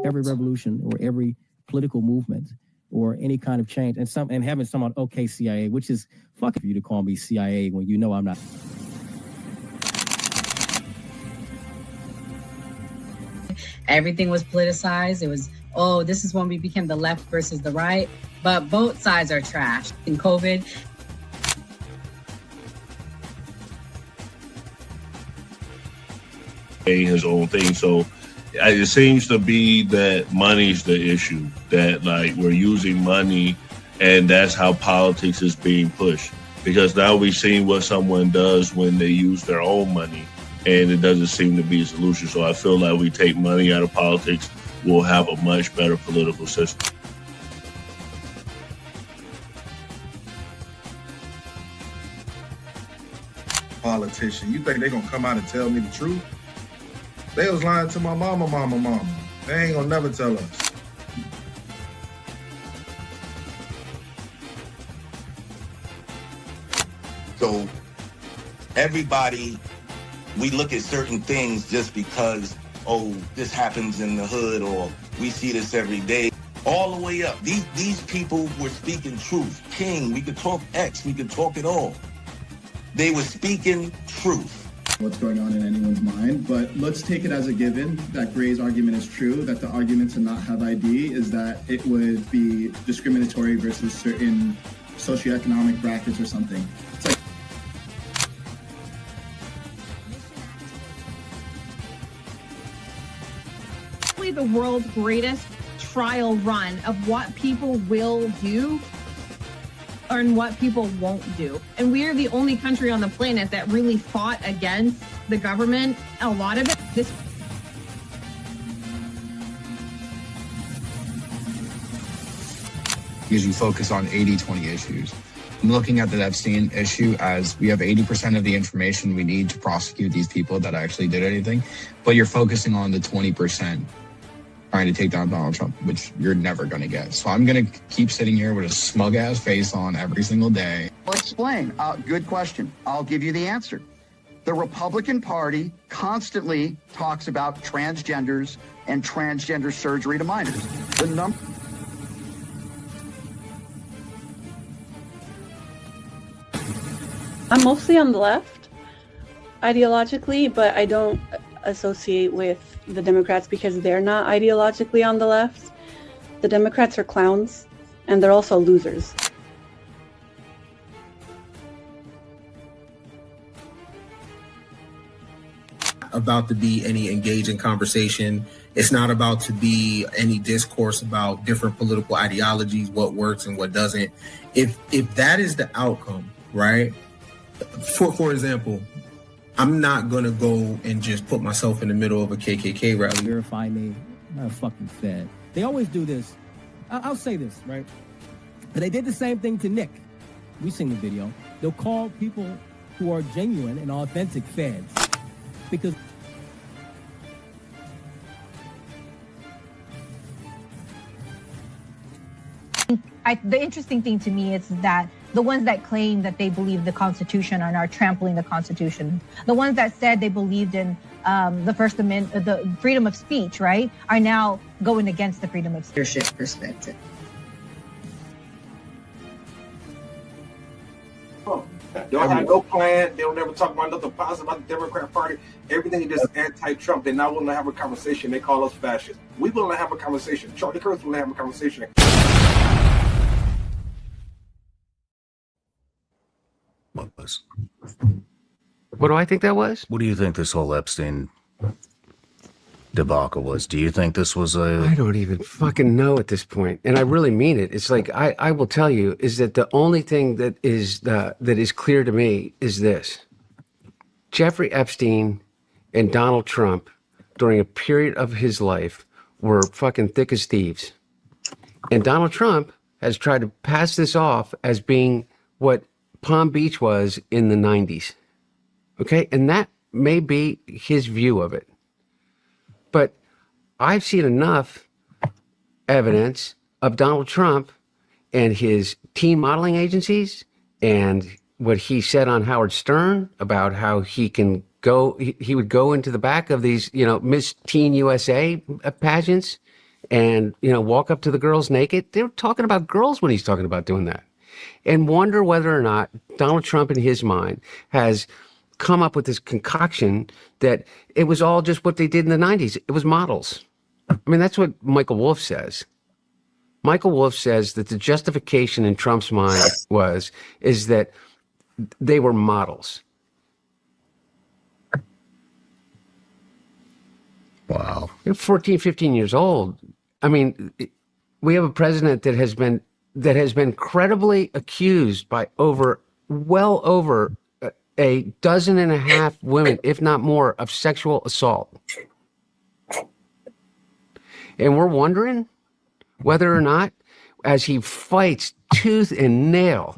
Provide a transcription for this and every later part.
every revolution or every political movement or any kind of change, and having someone, okay, CIA, which is fucking for you to call me CIA when you know I'm not. Everything was politicized. It was, oh, this is when we became the left versus the right. But both sides are trash. In COVID, his own thing. So it seems to be that money's the issue, that like we're using money and that's how politics is being pushed. Because now we've seen what someone does when they use their own money and it doesn't seem to be a solution. So I feel like we take money out of politics, we'll have a much better political system. Politician, you think they're gonna come out and tell me the truth? They was lying to my mama. They ain't gonna never tell us. So everybody, we look at certain things just because, oh, this happens in the hood or we see this every day. All the way up. These people were speaking truth. King, we could talk X, we could talk it all. They were speaking truth. What's going on in anyone's mind, but let's take it as a given that Gray's argument is true, that the argument to not have ID is that it would be discriminatory versus certain socioeconomic brackets or something. It's like the world's greatest trial run of what people will do and what people won't do. And we are the only country on the planet that really fought against the government. A lot of it, because you focus on 80-20 issues. I'm looking at the Epstein issue as we have 80% of the information we need to prosecute these people that actually did anything, but you're focusing on the 20% trying to take down Donald Trump, which you're never going to get. So I'm going to keep sitting here with a smug-ass face on every single day. I'll explain. Good question. I'll give you the answer. The Republican Party constantly talks about transgenders and transgender surgery to minors. I'm mostly on the left ideologically, but I don't associate with the Democrats because they're not ideologically on the left. The Democrats are clowns, and they're also losers. About to be any engaging conversation. It's not about to be any discourse about different political ideologies, what works and what doesn't. If that is the outcome, right? For example, I'm not going to go and just put myself in the middle of a KKK rally. Verify me. I'm not fucking fed. They always do this. I'll say this, right? But they did the same thing to Nick. We've seen the video. They'll call people who are genuine and authentic feds. Because the interesting thing to me is that the ones that claim that they believe the Constitution are now trampling the Constitution. The ones that said they believed in the First Amendment, the freedom of speech, right, are now going against the freedom of leadership perspective. They don't have no plan. They don't ever talk about nothing positive about the Democrat Party. Everything is just anti-Trump. They're not willing to have a conversation. They call us fascists. We willing to have a conversation. Charlie Kirk's willing to have a conversation. What was? What do I think that was? What do you think this whole Epstein debacle was? Do you think this was a... I don't even fucking know at this point. And I really mean it. It's like, I will tell you, is that the only thing that is clear to me is this. Jeffrey Epstein and Donald Trump, during a period of his life, were fucking thick as thieves. And Donald Trump has tried to pass this off as being what Palm Beach was in the 90s. Okay? And that may be his view of it. But I've seen enough evidence of Donald Trump and his teen modeling agencies and what he said on Howard Stern about how he would go into the back of these, Miss Teen USA pageants and, walk up to the girls naked. They're talking about girls when he's talking about doing that. And wonder whether or not Donald Trump, in his mind, has come up with this concoction that it was all just what they did in the 90s. It was models. I mean, that's what Michael Wolff says. Michael Wolff says that the justification in Trump's mind is that they were models. Wow. They're 14, 15 years old. I mean, we have a president that has been credibly accused by well over a dozen and a half women, if not more, of sexual assault. And we're wondering whether or not, as he fights tooth and nail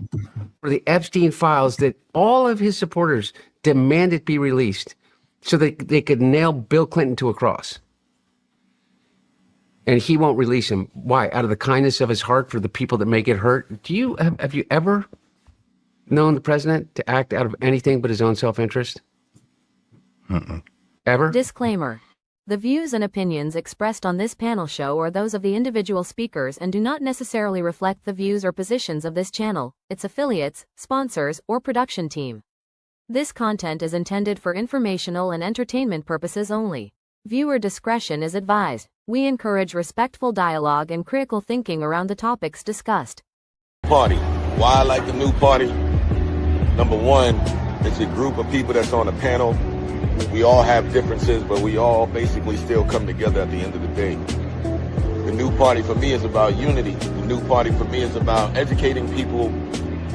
for the Epstein files that all of his supporters demanded be released so that they could nail Bill Clinton to a cross. And he won't release him. Why? Out of the kindness of his heart for the people that may get hurt. Have you ever known the president to act out of anything but his own self-interest? Ever? Disclaimer. The views and opinions expressed on this panel show are those of the individual speakers and do not necessarily reflect the views or positions of this channel, its affiliates, sponsors, or production team. This content is intended for informational and entertainment purposes only. Viewer discretion is advised. We encourage respectful dialogue and critical thinking around the topics discussed. Party. Why I like the new party? Number one, it's a group of people that's on a panel. We all have differences, but we all basically still come together at the end of the day. The new party for me is about unity. The new party for me is about educating people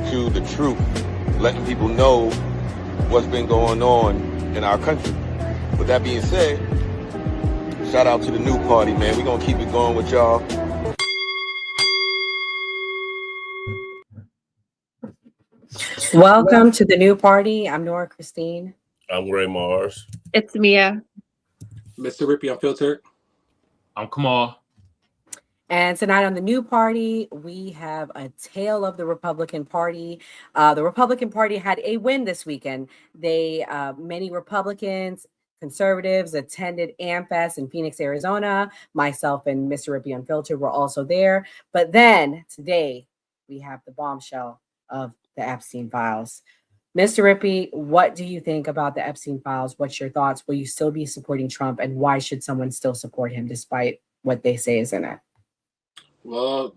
to the truth, letting people know what's been going on in our country. With that being said, shout out to the new party, man. We're going to keep it going with y'all. Welcome to the new party. I'm Nora Christine. I'm Ray Mars. It's Mia. Mr. Rippy Unfiltered. I'm Kamal. And tonight on the new party, we have a tale of the Republican Party. The Republican Party had a win this weekend. Many Republicans, conservatives attended Amfest in Phoenix, Arizona. Myself and Mr. Rippy Unfiltered were also there. But then today, we have the bombshell of the Epstein files. Mr. Rippy, what do you think about the Epstein files? What's your thoughts? Will you still be supporting Trump? And why should someone still support him despite what they say is in it? Well,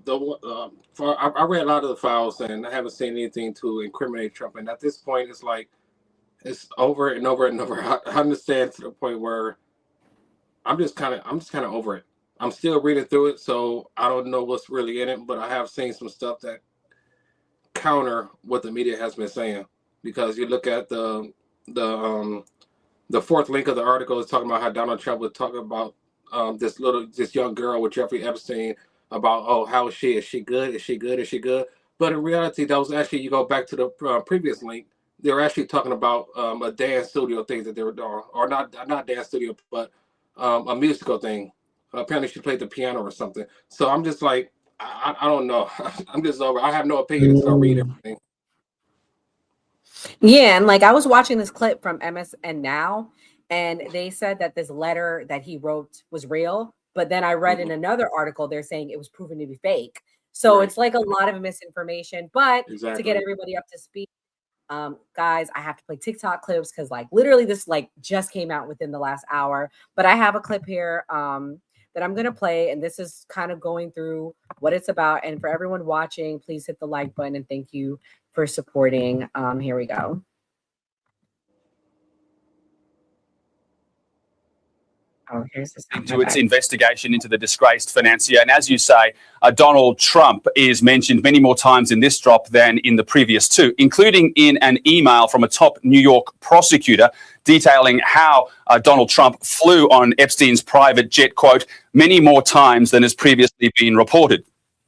I read a lot of the files and I haven't seen anything to incriminate Trump. And at this point, it's like it's over and over and over. I understand to the point where I'm just kind of over it. I'm still reading through it, so I don't know what's really in it. But I have seen some stuff that counter what the media has been saying. Because you look at the fourth link of the article is talking about how Donald Trump was talking about this young girl with Jeffrey Epstein about how is she good? But in reality, that was actually, you go back to the previous link, they were actually talking about a dance studio thing that they were doing, or not dance studio, but a musical thing. Apparently, she played the piano or something. So I'm just like, I don't know. I'm just over. I have no opinion until I read everything. Yeah, and I was watching this clip from MSN Now, and they said that this letter that he wrote was real, but then I read in another article they're saying it was proven to be fake. So it's like a lot of misinformation. But to get everybody up to speed, guys, I have to play TikTok clips because literally this just came out within the last hour. But I have a clip here that I'm gonna play, and this is kind of going through what it's about. And for everyone watching, please hit the like button and thank you for supporting. Here we go. Oh, here's the sound. Into its investigation into the disgraced financier. And as you say, Donald Trump is mentioned many more times in this drop than in the previous two, including in an email from a top New York prosecutor detailing how Donald Trump flew on Epstein's private jet, quote, many more times than has previously been reported.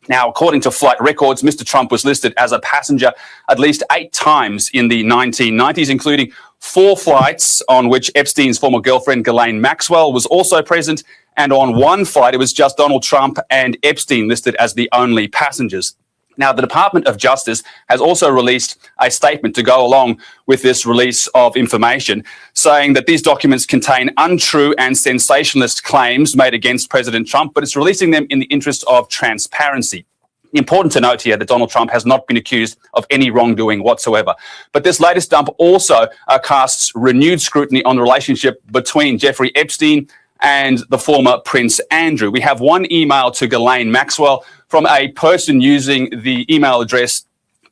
Now, according to flight records, Mr. Trump was listed as a passenger at least 8 times in the 1990s, including 4 flights on which Epstein's former girlfriend, Ghislaine Maxwell, was also present. And on one flight, it was just Donald Trump and Epstein listed as the only passengers. Now, the Department of Justice has also released a statement to go along with this release of information, saying that these documents contain untrue and sensationalist claims made against President Trump, but it's releasing them in the interest of transparency. Important to note here that Donald Trump has not been accused of any wrongdoing whatsoever. But this latest dump also casts renewed scrutiny on the relationship between Jeffrey Epstein and the former Prince Andrew. We have one email to Ghislaine Maxwell from a person using the email address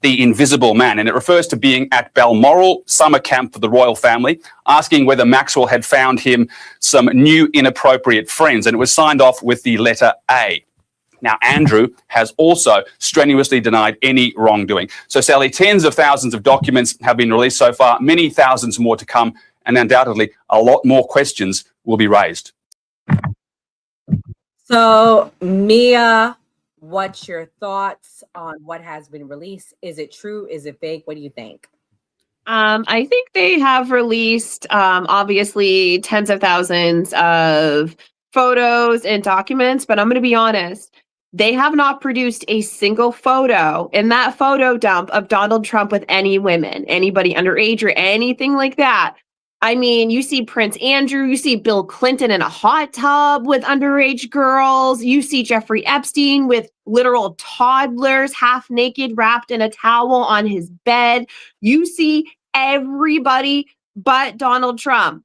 The Invisible Man, and it refers to being at Balmoral summer camp for the royal family, asking whether Maxwell had found him some new inappropriate friends, and it was signed off with the letter A. Now, Andrew has also strenuously denied any wrongdoing. So, Sally, tens of thousands of documents have been released so far, many thousands more to come, and undoubtedly a lot more questions will be raised. So, Mia, what's your thoughts on what has been released? Is it true? Is it fake? What do you think? I think they have released, obviously, tens of thousands of photos and documents, but I'm going to be honest. They have not produced a single photo in that photo dump of Donald Trump with any women, anybody underage or anything like that. I mean, you see Prince Andrew, you see Bill Clinton in a hot tub with underage girls. You see Jeffrey Epstein with literal toddlers, half naked, wrapped in a towel on his bed. You see everybody but Donald Trump.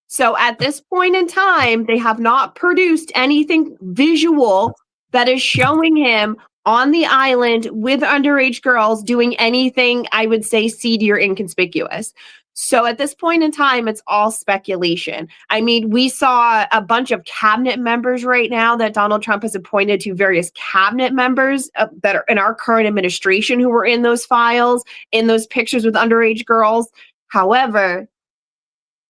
So at this point in time, they have not produced anything visual that is showing him on the island with underage girls doing anything, I would say, seedy or inconspicuous. So at this point in time, it's all speculation. I mean, we saw a bunch of cabinet members right now that Donald Trump has appointed to various cabinet members that are in our current administration who were in those files, in those pictures with underage girls. However,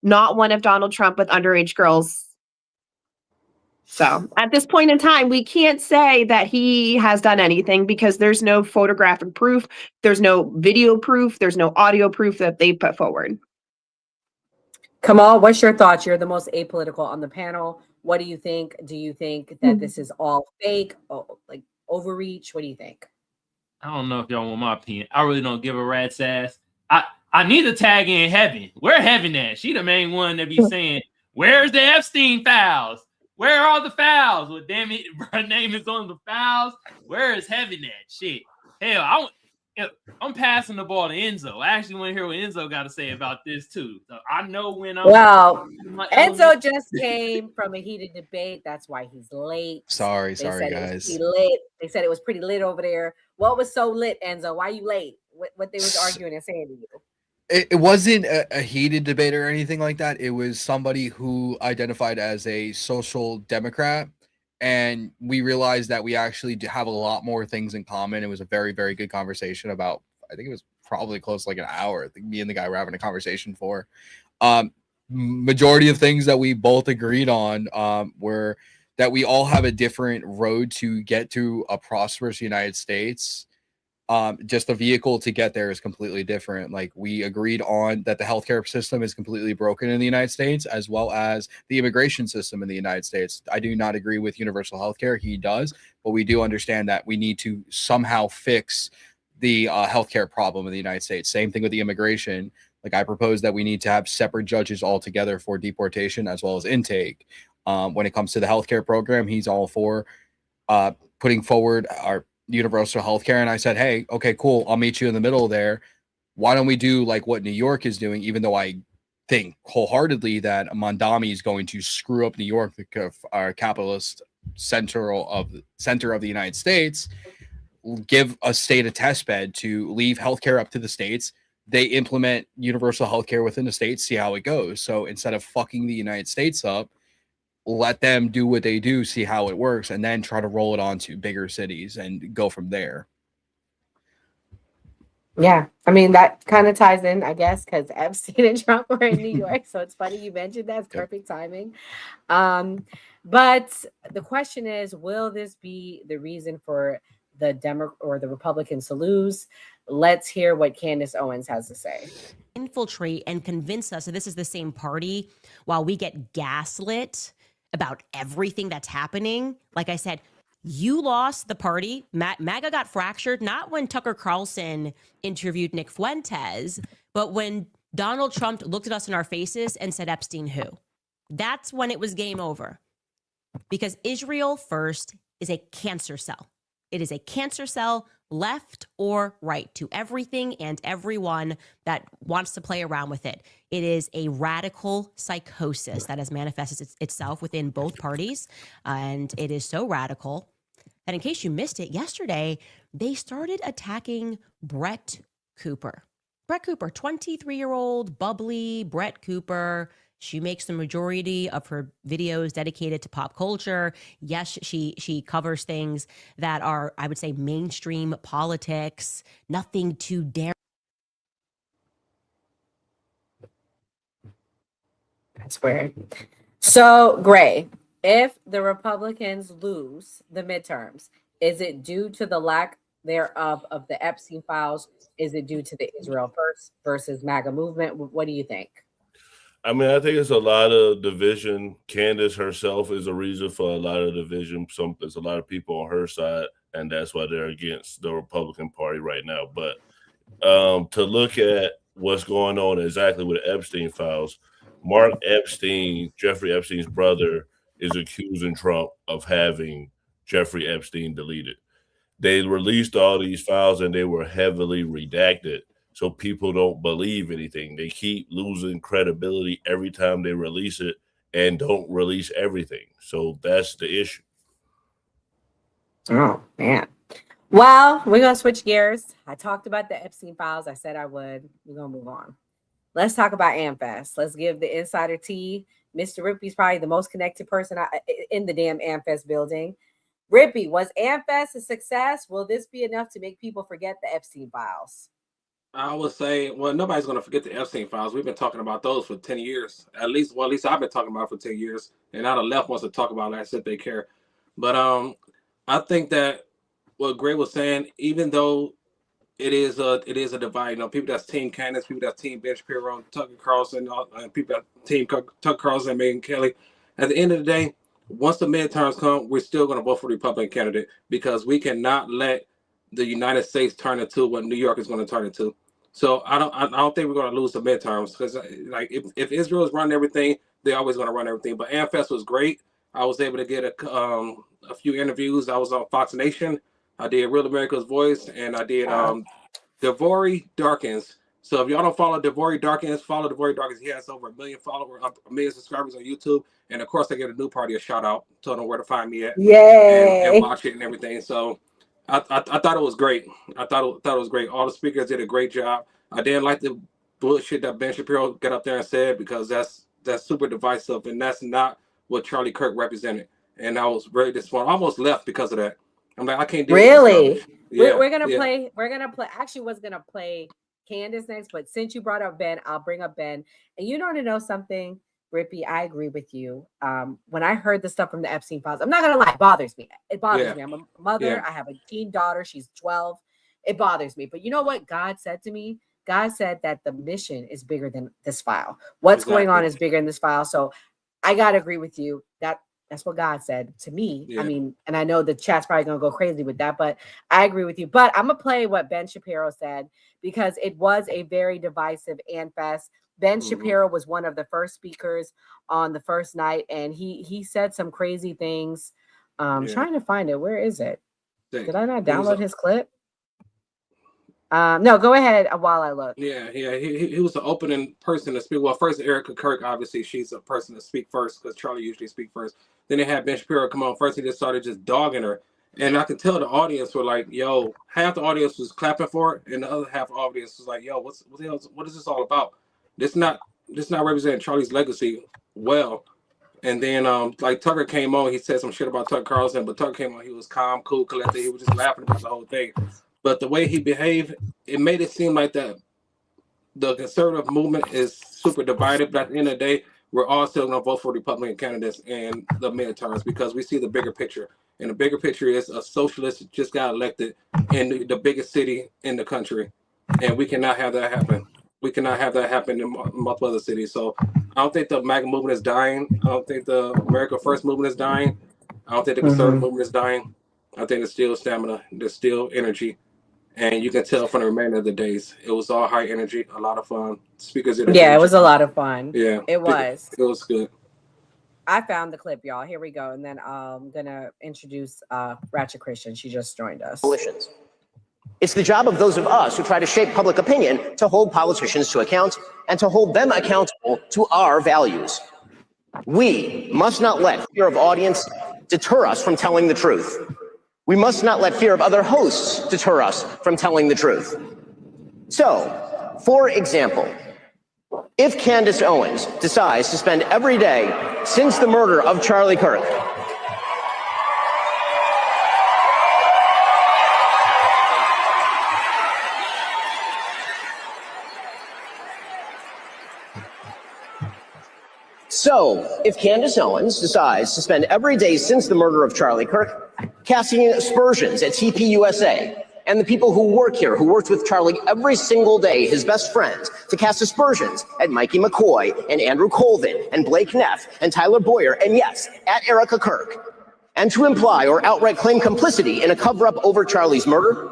not one of Donald Trump with underage girls. So at this point in time, we can't say that he has done anything because there's no photographic proof, there's no video proof, there's no audio proof that they put forward. Kamal, what's your thoughts? You're the most apolitical on the panel. What do you think? Do you think that this is all fake, like overreach? What do you think? I don't know if y'all want my opinion. I really don't give a rat's ass. I need to tag in Heaven. Where Heaven at? She the main one that be saying, where's the Epstein files? Where are the files? Well, damn it, her name is on the files. Where is Heaven at? Shit. Hell, I'm passing the ball to Enzo. I actually want to hear what Enzo got to say about this too. So I know when I'm. Well, Enzo just came from a heated debate. That's why he's late. Sorry, guys. They said it was pretty lit over there. What was so lit, Enzo? Why you late? What they was arguing and saying to you? It wasn't a heated debate or anything like that. It was somebody who identified as a social democrat, and we realized that we actually have a lot more things in common. It was a very, very good conversation about, I think it was probably close to like an hour. I think me and the guy were having a conversation for. Majority of things that we both agreed on were that we all have a different road to get to a prosperous United States. Just the vehicle to get there is completely different. Like, we agreed on that the healthcare system is completely broken in the United States, as well as the immigration system in the United States. I do not agree with universal healthcare. He does, but we do understand that we need to somehow fix the healthcare problem in the United States. Same thing with the immigration. Like, I propose that we need to have separate judges altogether for deportation as well as intake. When it comes to the healthcare program, he's all for putting forward our universal healthcare, and I said, hey, okay, cool, I'll meet you in the middle there. Why don't we do like what New York is doing, even though I think wholeheartedly that Mondami is going to screw up New York, our capitalist center of the United States. Give a state a test bed to leave healthcare up to the states. They implement universal healthcare within the states, see how it goes. So instead of fucking the United States up, let them do what they do, see how it works, and then try to roll it on to bigger cities and go from there. Yeah, I mean, that kind of ties in, I guess, because Epstein and Trump were in New York. So it's funny you mentioned that. It's perfect timing. But the question is, will this be the reason for the Republicans to lose? Let's hear what Candace Owens has to say. Infiltrate and convince us that this is the same party while we get gaslit about everything that's happening. Like I said, You lost the party. MAGA got fractured, not when Tucker Carlson interviewed Nick Fuentes, but when Donald Trump looked at us in our faces and said, Epstein who? That's when it was game over. Because Israel First is a cancer cell. It is a cancer cell, left or right, to everything and everyone that wants to play around with it. It is a radical psychosis that has manifested itself within both parties. And it is so radical that, in case you missed it, yesterday, they started attacking Brett Cooper. Brett Cooper, 23-year-old, bubbly Brett Cooper. She makes the majority of her videos dedicated to pop culture. Yes, she covers things that are, I would say, mainstream politics. Nothing too daring. That's weird. So, Gray, if the Republicans lose the midterms, is it due to the lack thereof of the Epstein files? Is it due to the Israel First versus MAGA movement? What do you think? I mean, I think it's a lot of division. Candace herself is a reason for a lot of division. There's a lot of people on her side, and that's why they're against the Republican Party right now. But to look at what's going on exactly with the Epstein files, Mark Epstein, Jeffrey Epstein's brother, is accusing Trump of having Jeffrey Epstein deleted. They released all these files, and they were heavily redacted. So people don't believe anything. They keep losing credibility every time they release it and don't release everything. So that's the issue. Oh, man. Well, we're going to switch gears. I talked about the Epstein files. I said I would. We're going to move on. Let's talk about Amfest. Let's give the insider tea. Mr. Rippey's probably the most connected person in the damn Amfest building. Rippey, was Amfest a success? Will this be enough to make people forget the Epstein files? I would say, well, nobody's going to forget the Epstein files. We've been talking about those for 10 years. At least I've been talking about it for 10 years. And now the left wants to talk about it. I said they care. But I think that what Gray was saying, even though it is a divide, people that's Team Candace, people that's Team Ben Shapiro, Tucker Carlson, and people that Team Tucker Carlson and Megyn Kelly. At the end of the day, once the midterms come, we're still going to vote for the Republican candidate because we cannot let the United States turn into what New York is going to turn into. So I don't think we're going to lose the midterms because like if Israel is running everything, they're always going to run everything. But Amfest was great. I was able to get a few interviews. I was on Fox Nation. I did Real America's Voice, and I did Devory Darkins. So if y'all don't follow Devory Darkins, follow Devory Darkins. He has over 1 million followers, 1 million subscribers on YouTube. And of course, I get a new party a shout out, tell them where to find me at. Yay! And watch it and everything. So I thought it was great. I thought it was great. All the speakers did a great job. I didn't like the bullshit that Ben Shapiro got up there and said because that's super divisive and that's not what Charlie Kirk represented. And I was very disappointed. I almost left because of that. I'm like, I can't do really. Yeah, we're gonna play. We're gonna play. Actually, was gonna play Candace next, but since you brought up Ben, I'll bring up Ben. And you want to know something, Rippey? I agree with you. When I heard the stuff from the Epstein files, I'm not gonna lie, it bothers me. It bothers me. I'm a mother. Yeah. I have a teen daughter. She's 12. It bothers me. But you know what God said to me? God said that the mission is bigger than this file. What's going on is bigger than this file. So I gotta agree with you. That's what God said to me. Yeah. I mean, and I know the chat's probably going to go crazy with that, but I agree with you. But I'm going to play what Ben Shapiro said because it was a very divisive Amfest. Ben Shapiro was one of the first speakers on the first night, and he said some crazy things. Trying to find it. Where is it? Did I not download his clip? No, go ahead while I look. Yeah. He was the opening person to speak. Well, first Erica Kirk, obviously she's a person to speak first because Charlie usually speaks first. Then they had Ben Shapiro come on first. He just started just dogging her, and I could tell the audience were like, "Yo," half the audience was clapping for it, and the other half of the audience was like, "Yo, what the hell? What is this all about? This not representing Charlie's legacy well." And then like Tucker came on, he said some shit about Tucker Carlson, but Tucker came on, he was calm, cool, collected. He was just laughing about the whole thing. But the way he behaved, it made it seem like that the conservative movement is super divided. But at the end of the day, we're all still going to vote for Republican candidates in the midterms because we see the bigger picture. And the bigger picture is a socialist just got elected in the biggest city in the country. And we cannot have that happen. We cannot have that happen in multiple other cities. So I don't think the MAGA movement is dying. I don't think the America First movement is dying. I don't think the conservative movement is dying. I think there's still stamina, there's still energy, and you can tell from the remainder of the days. It was all high energy, a lot of fun. Speakers did a Yeah, great it was job. a lot of fun. Yeah, It was. it was good. I found the clip, y'all. Here we go. And then I'm gonna introduce Ratchet Christian. She just joined us. Coalitions. It's the job of those of us who try to shape public opinion to hold politicians to account and to hold them accountable to our values. We must not let fear of audience deter us from telling the truth. We must not let fear of other hosts deter us from telling the truth. So, for example, if Candace Owens decides to spend every day since the murder of Charlie Kirk if Candace Owens decides to spend every day since the murder of Charlie Kirk casting aspersions at TPUSA and the people who work here, who worked with Charlie every single day, his best friends, to cast aspersions at Mikey McCoy and Andrew Colvin and Blake Neff and Tyler Boyer, and yes, at Erica Kirk, and to imply or outright claim complicity in a cover-up over Charlie's murder,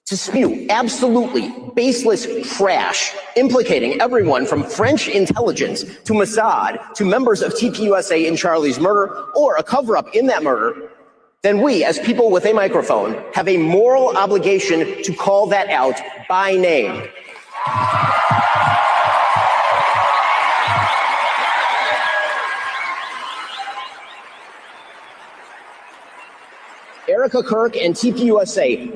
to spew absolutely baseless trash implicating everyone from French intelligence to Mossad to members of TPUSA in Charlie's murder or a cover-up in that murder, then we, as people with a microphone, have a moral obligation to call that out by name. Erica Kirk and TPUSA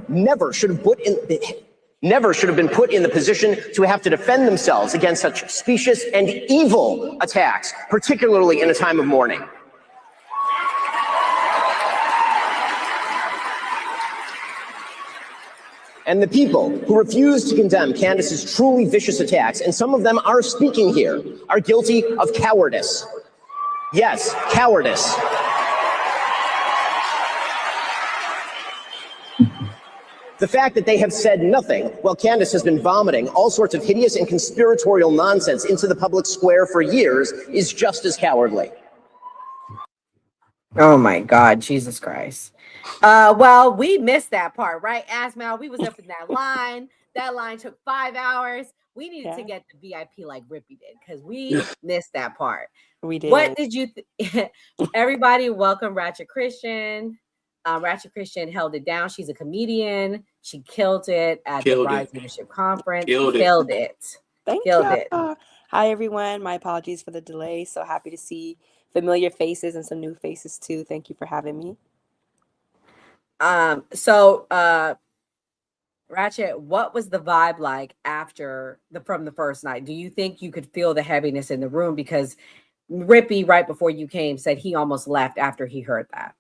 never should have been put in the position to have to defend themselves against such specious and evil attacks, particularly in a time of mourning. And the people who refuse to condemn Candace's truly vicious attacks, and some of them are speaking here, are guilty of cowardice. Yes, cowardice. The fact that they have said nothing while Candace has been vomiting all sorts of hideous and conspiratorial nonsense into the public square for years is just as cowardly. Oh my God, Jesus Christ. Well, we missed that part, right, Asmal? We was up in that line. That line took 5 hours. We needed to get the VIP like Rippy did because we missed that part. We did. What did you everybody welcome Ratchet Christian. Ratchet Christian held it down. She's a comedian. She killed it at the Rise Leadership Conference. Killed it. Thank Killed you. it. Hi, everyone. My apologies for the delay. So happy to see familiar faces and some new faces too. Thank you for having me. Ratchet, what was the vibe like from the first night? Do you think you could feel the heaviness in the room? Because Rippy, right before you came, said he almost left after he heard that.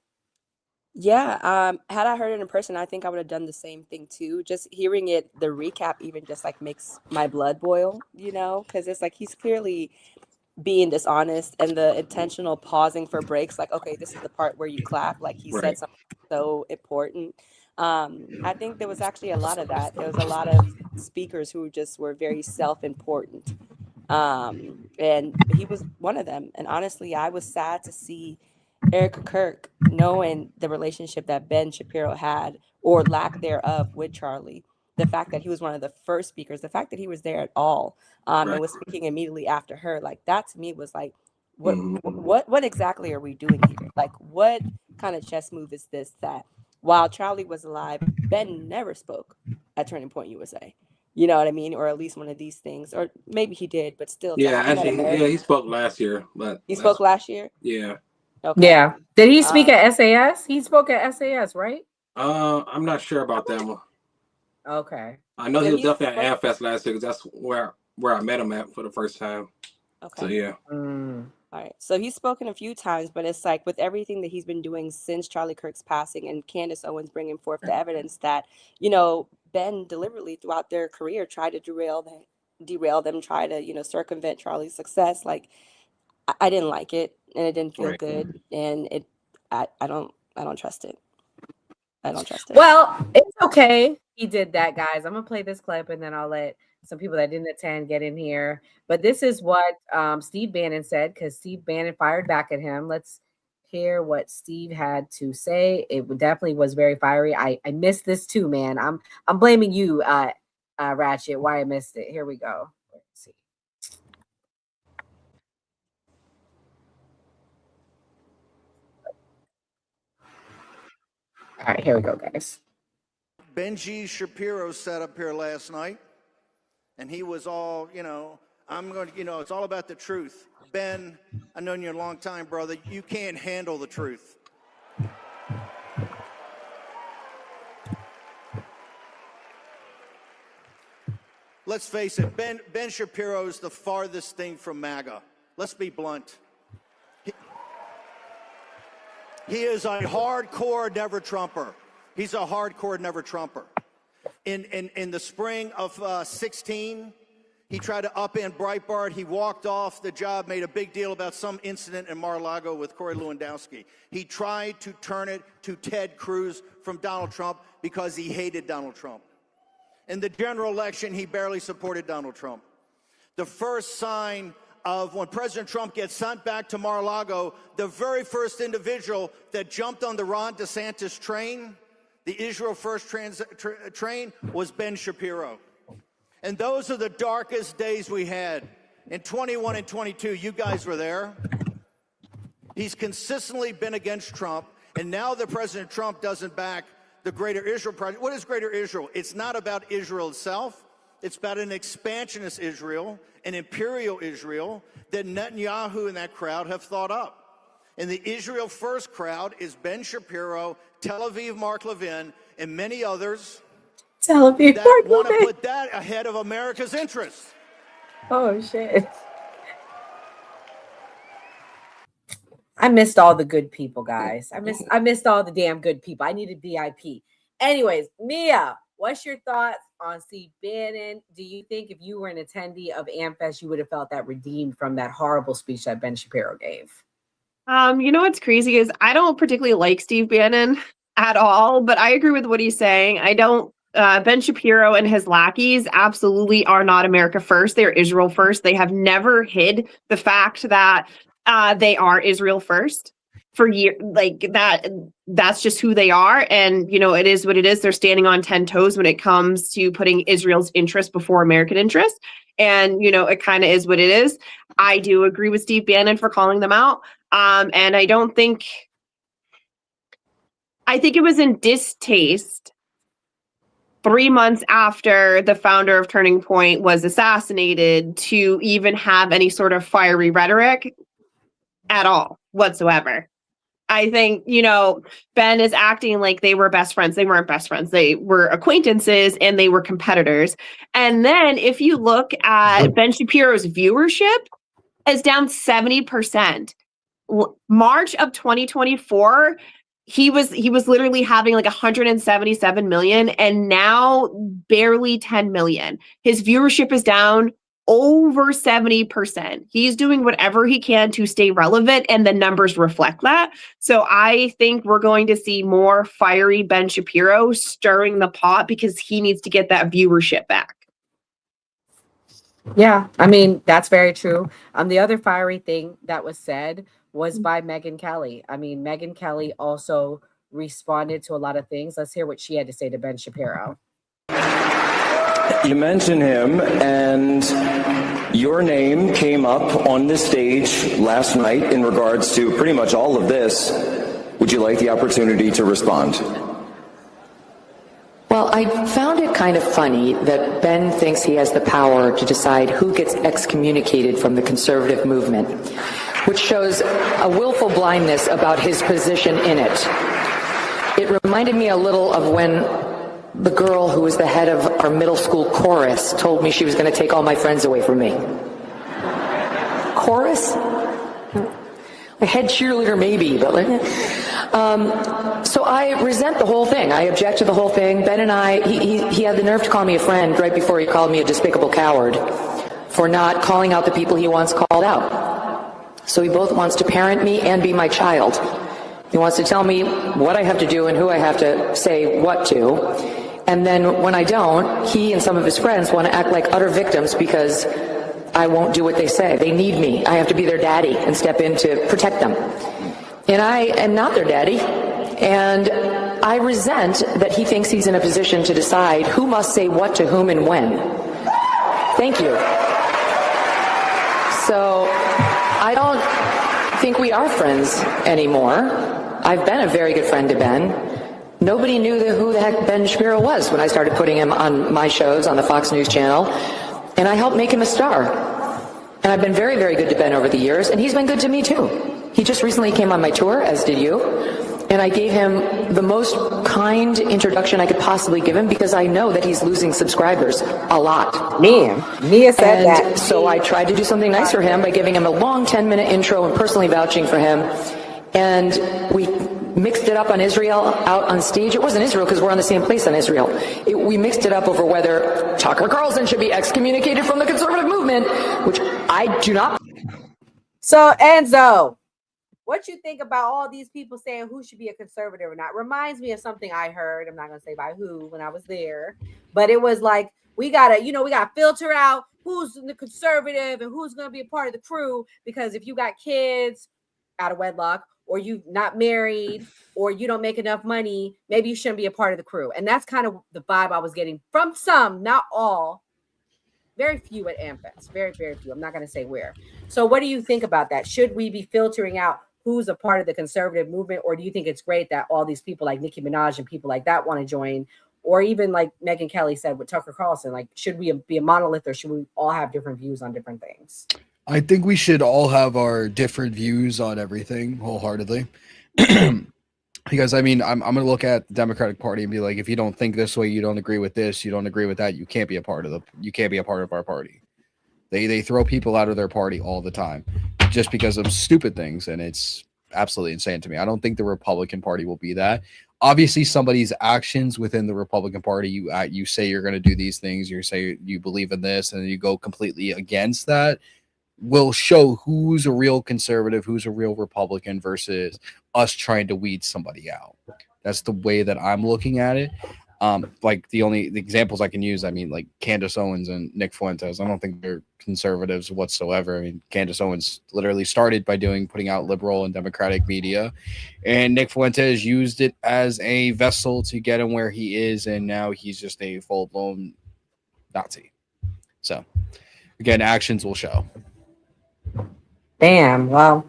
Yeah, had I heard it in person, I think I would have done the same thing too. Just hearing it, the recap even just like makes my blood boil, because it's like he's clearly being dishonest, and the intentional pausing for breaks, like, okay, this is the part where you clap, like he said something so important. I think there was actually a lot of that. There was a lot of speakers who just were very self-important. And he was one of them. And honestly, I was sad to see Erica Kirk, knowing the relationship that Ben Shapiro had, or lack thereof, with Charlie, the fact that he was one of the first speakers, the fact that he was there at all, and was speaking immediately after her, like that to me was like, what exactly are we doing here? Like, what kind of chess move is this that while Charlie was alive, Ben never spoke at Turning Point USA? You know what I mean? Or at least one of these things, or maybe he did, but still. Yeah, actually, he spoke last year, but he spoke last year. Yeah. Okay. Yeah. Did he speak at SAS? He spoke at SAS, right? I'm not sure about that one. Okay. I know he was definitely at Amfest last year because that's where I met him at for the first time. Okay. So yeah. All right. So he's spoken a few times, but it's like with everything that he's been doing since Charlie Kirk's passing and Candace Owens bringing forth the evidence that, Ben deliberately throughout their career tried to derail them, try to, circumvent Charlie's success. Like, I didn't like it, and it didn't feel good, and I don't trust it. I don't trust it. Well, it's okay. He did that, guys. I'm gonna play this clip, and then I'll let some people that didn't attend get in here. But this is what Steve Bannon said, because Steve Bannon fired back at him. Let's hear what Steve had to say. It definitely was very fiery. I missed this too, man. I'm blaming you, Ratchet, why I missed it. Here we go. Let's see. All right, here we go, guys. Benji Shapiro sat up here last night, and he was all, it's all about the truth. Ben, I've known you a long time, brother. You can't handle the truth. Let's face it, Ben Shapiro is the farthest thing from MAGA. Let's be blunt. He is a hardcore never Trumper. He's a hardcore never Trumper. In the spring of 16, he tried to upend Breitbart. He walked off the job, made a big deal about some incident in Mar-a-Lago with Corey Lewandowski. He tried to turn it to Ted Cruz from Donald Trump because he hated Donald Trump. In the general election, he barely supported Donald Trump. The first sign of when President Trump gets sent back to Mar-a-Lago, the very first individual that jumped on the Ron DeSantis train, the Israel First train, was Ben Shapiro. And those are the darkest days we had. In 21 and 22, you guys were there. He's consistently been against Trump, and now that President Trump doesn't back the Greater Israel Project. What is Greater Israel? It's not about Israel itself. It's about an expansionist Israel, an imperial Israel that Netanyahu and that crowd have thought up. And the Israel First crowd is Ben Shapiro, Tel Aviv Mark Levin, and many others Tel Aviv that Mark want to Levin. put that ahead of America's interests. Oh, shit. I missed all the good people, guys. I missed all the damn good people. I needed VIP. Anyways, Mia, what's your thoughts on Steve Bannon? Do you think if you were an attendee of Amfest, you would have felt that redeemed from that horrible speech that Ben Shapiro gave? You know what's crazy is I don't particularly like Steve Bannon at all, but I agree with what he's saying. I don't. Ben Shapiro and his lackeys absolutely are not America first. They're Israel first. They have never hid the fact that they are Israel first for years. Like that's just who they are. And, it is what it is. They're standing on 10 toes when it comes to putting Israel's interest before American interest. And, it kind of is what it is. I do agree with Steve Bannon for calling them out. And I think it was in distaste 3 months after the founder of Turning Point was assassinated to even have any sort of fiery rhetoric at all whatsoever. I think, Ben is acting like they were best friends. They weren't best friends. They were acquaintances and they were competitors. And then if you look at Ben Shapiro's viewership, it's down 70%. March of 2024, he was literally having like 177 million and now barely 10 million. His viewership is down over 70%. He's doing whatever he can to stay relevant and the numbers reflect that. So I think we're going to see more fiery Ben Shapiro stirring the pot because he needs to get that viewership back. Yeah, I mean, that's very true. The other fiery thing that was said was by Megyn Kelly. I mean, Megyn Kelly also responded to a lot of things. Let's hear what she had to say to Ben Shapiro. You mentioned him, and your name came up on the stage last night in regards to pretty much all of this. Would you like the opportunity to respond? Well, I found it kind of funny that Ben thinks he has the power to decide who gets excommunicated from the conservative movement, which shows a willful blindness about his position in it. It reminded me a little of when the girl who was the head of our middle school chorus told me she was going to take all my friends away from me. Chorus? A head cheerleader maybe, but so I resent the whole thing. I object to the whole thing. Ben and I, he had the nerve to call me a friend right before he called me a despicable coward for not calling out the people he once called out. So he both wants to parent me and be my child. He wants to tell me what I have to do and who I have to say what to. And then when I don't, he and some of his friends want to act like utter victims because I won't do what they say. They need me. I have to be their daddy and step in to protect them. and I am not their daddy. And I resent that he thinks he's in a position to decide who must say what to whom and when. Thank you. So I don't think we are friends anymore. I've been a very good friend to Ben. Nobody knew who the heck Ben Shapiro was when I started putting him on my shows on the Fox News channel, and I helped make him a star. And I've been very, very good to Ben over the years, and he's been good to me too. He just recently came on my tour, as did you, and I gave him the most kind introduction I could possibly give him because I know that he's losing subscribers a lot. Mia said that. So I tried to do something nice for him by giving him a long 10-minute intro and personally vouching for him. And we mixed it up on Israel out on stage. It wasn't Israel because we're on the same place on Israel. We mixed it up over whether Tucker Carlson should be excommunicated from the conservative movement, which I do not. So, Enzo, what you think about all these people saying who should be a conservative or not? Reminds me of something I heard. I'm not going to say by who when I was there, but it was like, we got to filter out who's the conservative and who's going to be a part of the crew, because if you got kids out of wedlock, or you not married, or you don't make enough money, maybe you shouldn't be a part of the crew. And that's kind of the vibe I was getting from some, not all, very few at Amfest, very, very few. I'm not going to say where. So what do you think about that? Should we be filtering out who's a part of the conservative movement, or do you think it's great that all these people like Nicki Minaj and people like that want to join, or even like Megyn Kelly said with Tucker Carlson, like, should we be a monolith, or should we all have different views on different things? I think we should all have our different views on everything wholeheartedly. Because I mean, I'm going to look at the Democratic Party and be like, if you don't think this way, you don't agree with this, you don't agree with that, you can't be a part of our party. They throw people out of their party all the time just because of stupid things, and it's absolutely insane to me. I don't think the Republican Party will be that. Obviously, somebody's actions within the Republican Party, you say you're going to do these things, you say you believe in this, and you go completely against that, will show who's a real conservative, who's a real Republican versus us trying to weed somebody out. That's the way that I'm looking at it. Like the examples I can use, I mean, like Candace Owens and Nick Fuentes, I don't think they're conservatives whatsoever. I mean, Candace Owens literally started by putting out liberal and democratic media, and Nick Fuentes used it as a vessel to get him where he is, and now he's just a full-blown Nazi. So again, actions will show. Damn. Well,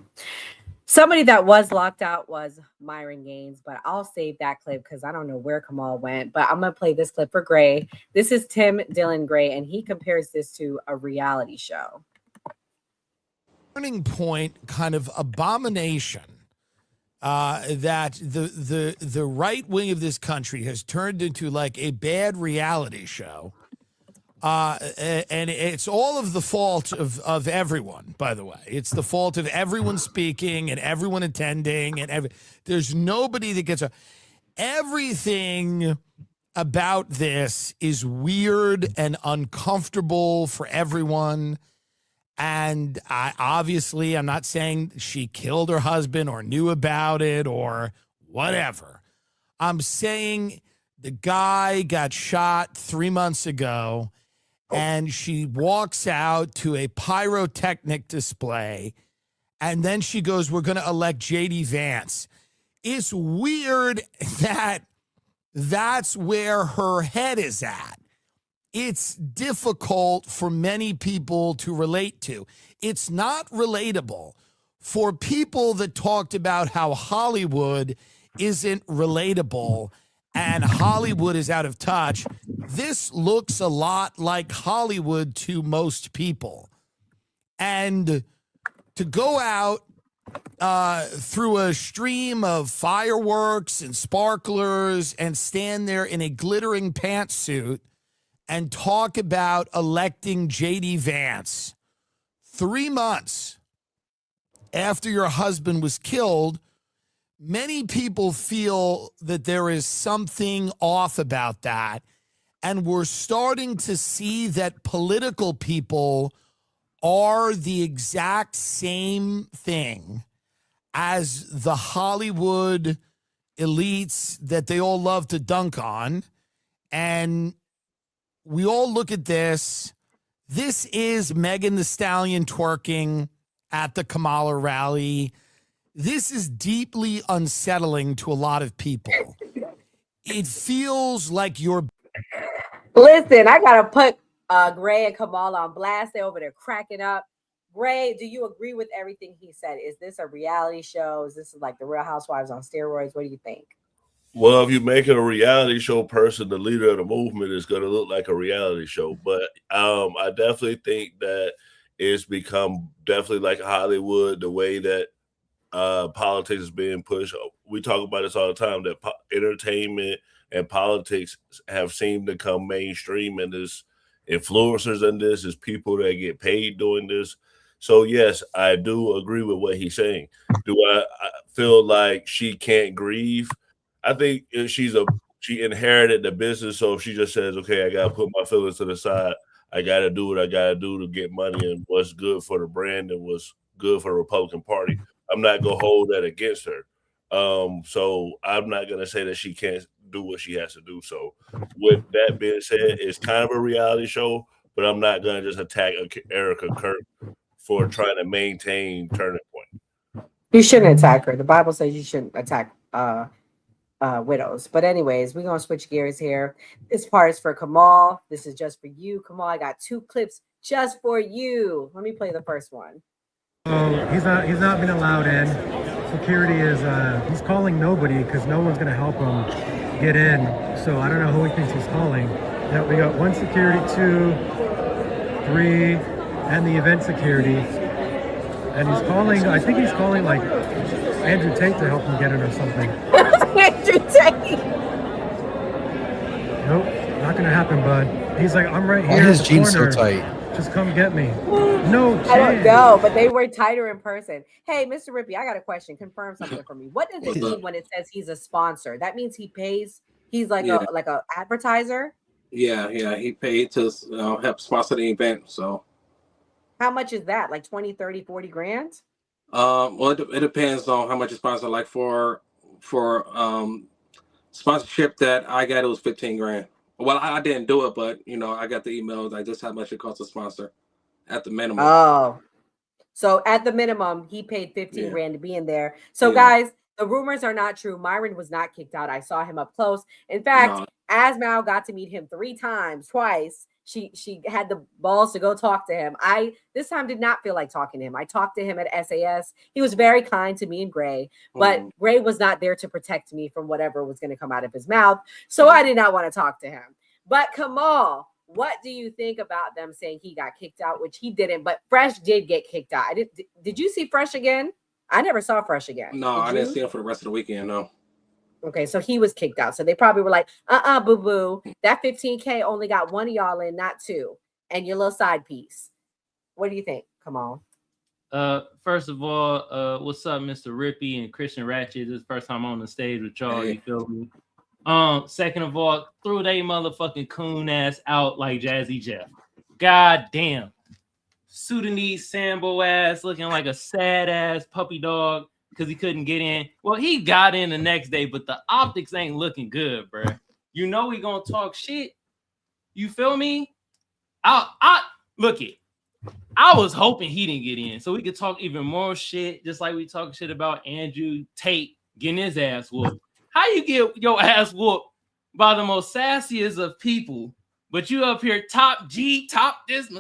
somebody that was locked out was Myron Gaines, but I'll save that clip because I don't know where Kamal went. But I'm going to play this clip for Gray. This is Tim Dillon Gray, and he compares this to a reality show. Turning point kind of abomination that the right wing of this country has turned into like a bad reality show. And it's all of the fault of everyone, by the way. It's the fault of everyone speaking and everyone attending, and there's nobody that gets everything about this is weird and uncomfortable for everyone. And I'm not saying she killed her husband or knew about it or whatever. I'm saying the guy got shot 3 months ago, and she walks out to a pyrotechnic display, and then she goes, we're going to elect J.D. Vance. It's weird that that's where her head is at. It's difficult for many people to relate to. It's not relatable for people that talked about how Hollywood isn't relatable and Hollywood is out of touch. This looks a lot like Hollywood to most people. And to go out through a stream of fireworks and sparklers and stand there in a glittering pantsuit and talk about electing J.D. Vance 3 months after your husband was killed, many people feel that there is something off about that. And we're starting to see that political people are the exact same thing as the Hollywood elites that they all love to dunk on. And we all look at this. This is Megan Thee Stallion twerking at the Kamala rally. this is deeply unsettling to a lot of people. It feels like you're. Listen, I gotta put Gray and Kamal on blast. They're over there cracking up. Gray, do you agree with everything he said? Is this a reality show? Is this like the Real Housewives on steroids? What do you think? Well, if you make it a reality show person, the leader of the movement is going to look like a reality show. But I definitely think that it's become definitely like Hollywood, the way that politics is being pushed. We talk about this all the time, that entertainment and politics have seemed to come mainstream, and there's influencers in this, there's people that get paid doing this. So yes, I do agree with what he's saying. Do I feel like she can't grieve? I think if she inherited the business, so if she just says, "Okay, I gotta put my feelings to the side. I gotta do what I gotta do to get money and what's good for the brand and what's good for the Republican Party," I'm not gonna hold that against her. So I'm not gonna say that she can't do what she has to do. So, with that being said, it's kind of a reality show, but I'm not gonna just attack Erica Kirk for trying to maintain Turning Point. You shouldn't attack her. The Bible says you shouldn't attack widows. But anyways, we're gonna switch gears here. This part is for Kamal. This is just for you, Kamal. I got 2 clips just for you. Let me play the first one. He's not been allowed in. Security is he's calling nobody because no one's gonna help him get in. So I don't know who he thinks he's calling. Yeah, we got 1 security, 2, 3, and the event security. And he's calling. I think he's calling like Andrew Tate to help him get in or something. Andrew Tate. Nope, not gonna happen, bud. He's like, I'm right here. Why are his in the jeans so corner. tight? Just come get me. No chance. I don't know, but they were tighter in person. Hey, Mr. Rippey, I got a question. Confirm something for me. What does it mean when it says he's a sponsor? That means he pays. He's like a advertiser. Yeah, he paid to help sponsor the event. So how much is that? Like 20, 30, 40 grand? Well, it depends on how much you sponsor. Like for sponsorship that I got, it was 15 grand. Well, I didn't do it, but I got the email like this how much it costs to sponsor at the minimum. Oh, so at the minimum, he paid 15 grand to be in there. So guys, the rumors are not true. Myron was not kicked out. I saw him up close. In fact, Asmau got to meet him 3 times, twice. She had the balls to go talk to him. I this time did not feel like talking to him. I talked to him at SAS. He was very kind to me and Gray, but Gray was not there to protect me from whatever was going to come out of his mouth. So I did not want to talk to him. But Kamal, what do you think about them saying he got kicked out, which he didn't, but Fresh did get kicked out? Did you see Fresh again? I never saw Fresh again. No, I didn't see him for the rest of the weekend, no. Okay, so he was kicked out. So they probably were like, boo-boo. That 15K only got 1 of y'all in, not 2. And your little side piece. What do you think? Come on. First of all, what's up, Mr. Rippey and Christian Ratchet? This is the first time on the stage with y'all. You feel me? Second of all, threw they motherfucking coon ass out like Jazzy Jeff. God damn. Sudanese Sambo ass looking like a sad ass puppy dog because he couldn't get in. Well, he got in the next day, but the optics ain't looking good, bro. You know we gonna talk shit. You feel me? I look it. I was hoping he didn't get in so we could talk even more shit, just like we talk shit about Andrew Tate getting his ass whooped. How you get your ass whooped by the most sassiest of people, but you up here top this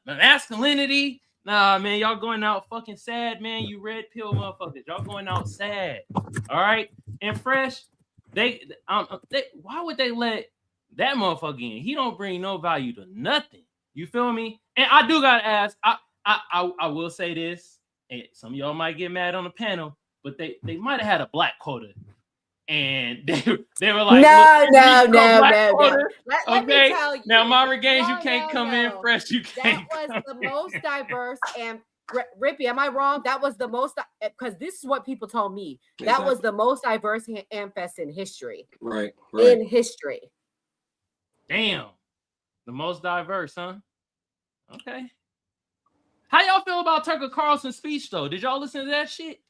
masculinity? Nah, man, y'all going out fucking sad, man. You red pill motherfuckers. Y'all going out sad. All right. And Fresh, they why would they let that motherfucker in? He don't bring no value to nothing. You feel me? And I do gotta ask, I will say this, and some of y'all might get mad on the panel, but they might have had a black quota. And they were like, no. Let me tell you. Now, Marvin Gaines, you can't come in Fresh. You can't. That was the most diverse. And Rippy, am I wrong? That was the most, because this is what people told me. That was the most diverse Amfest in history. Right. In history. Damn. The most diverse, huh? Okay. How y'all feel about Tucker Carlson's speech, though? Did y'all listen to that shit?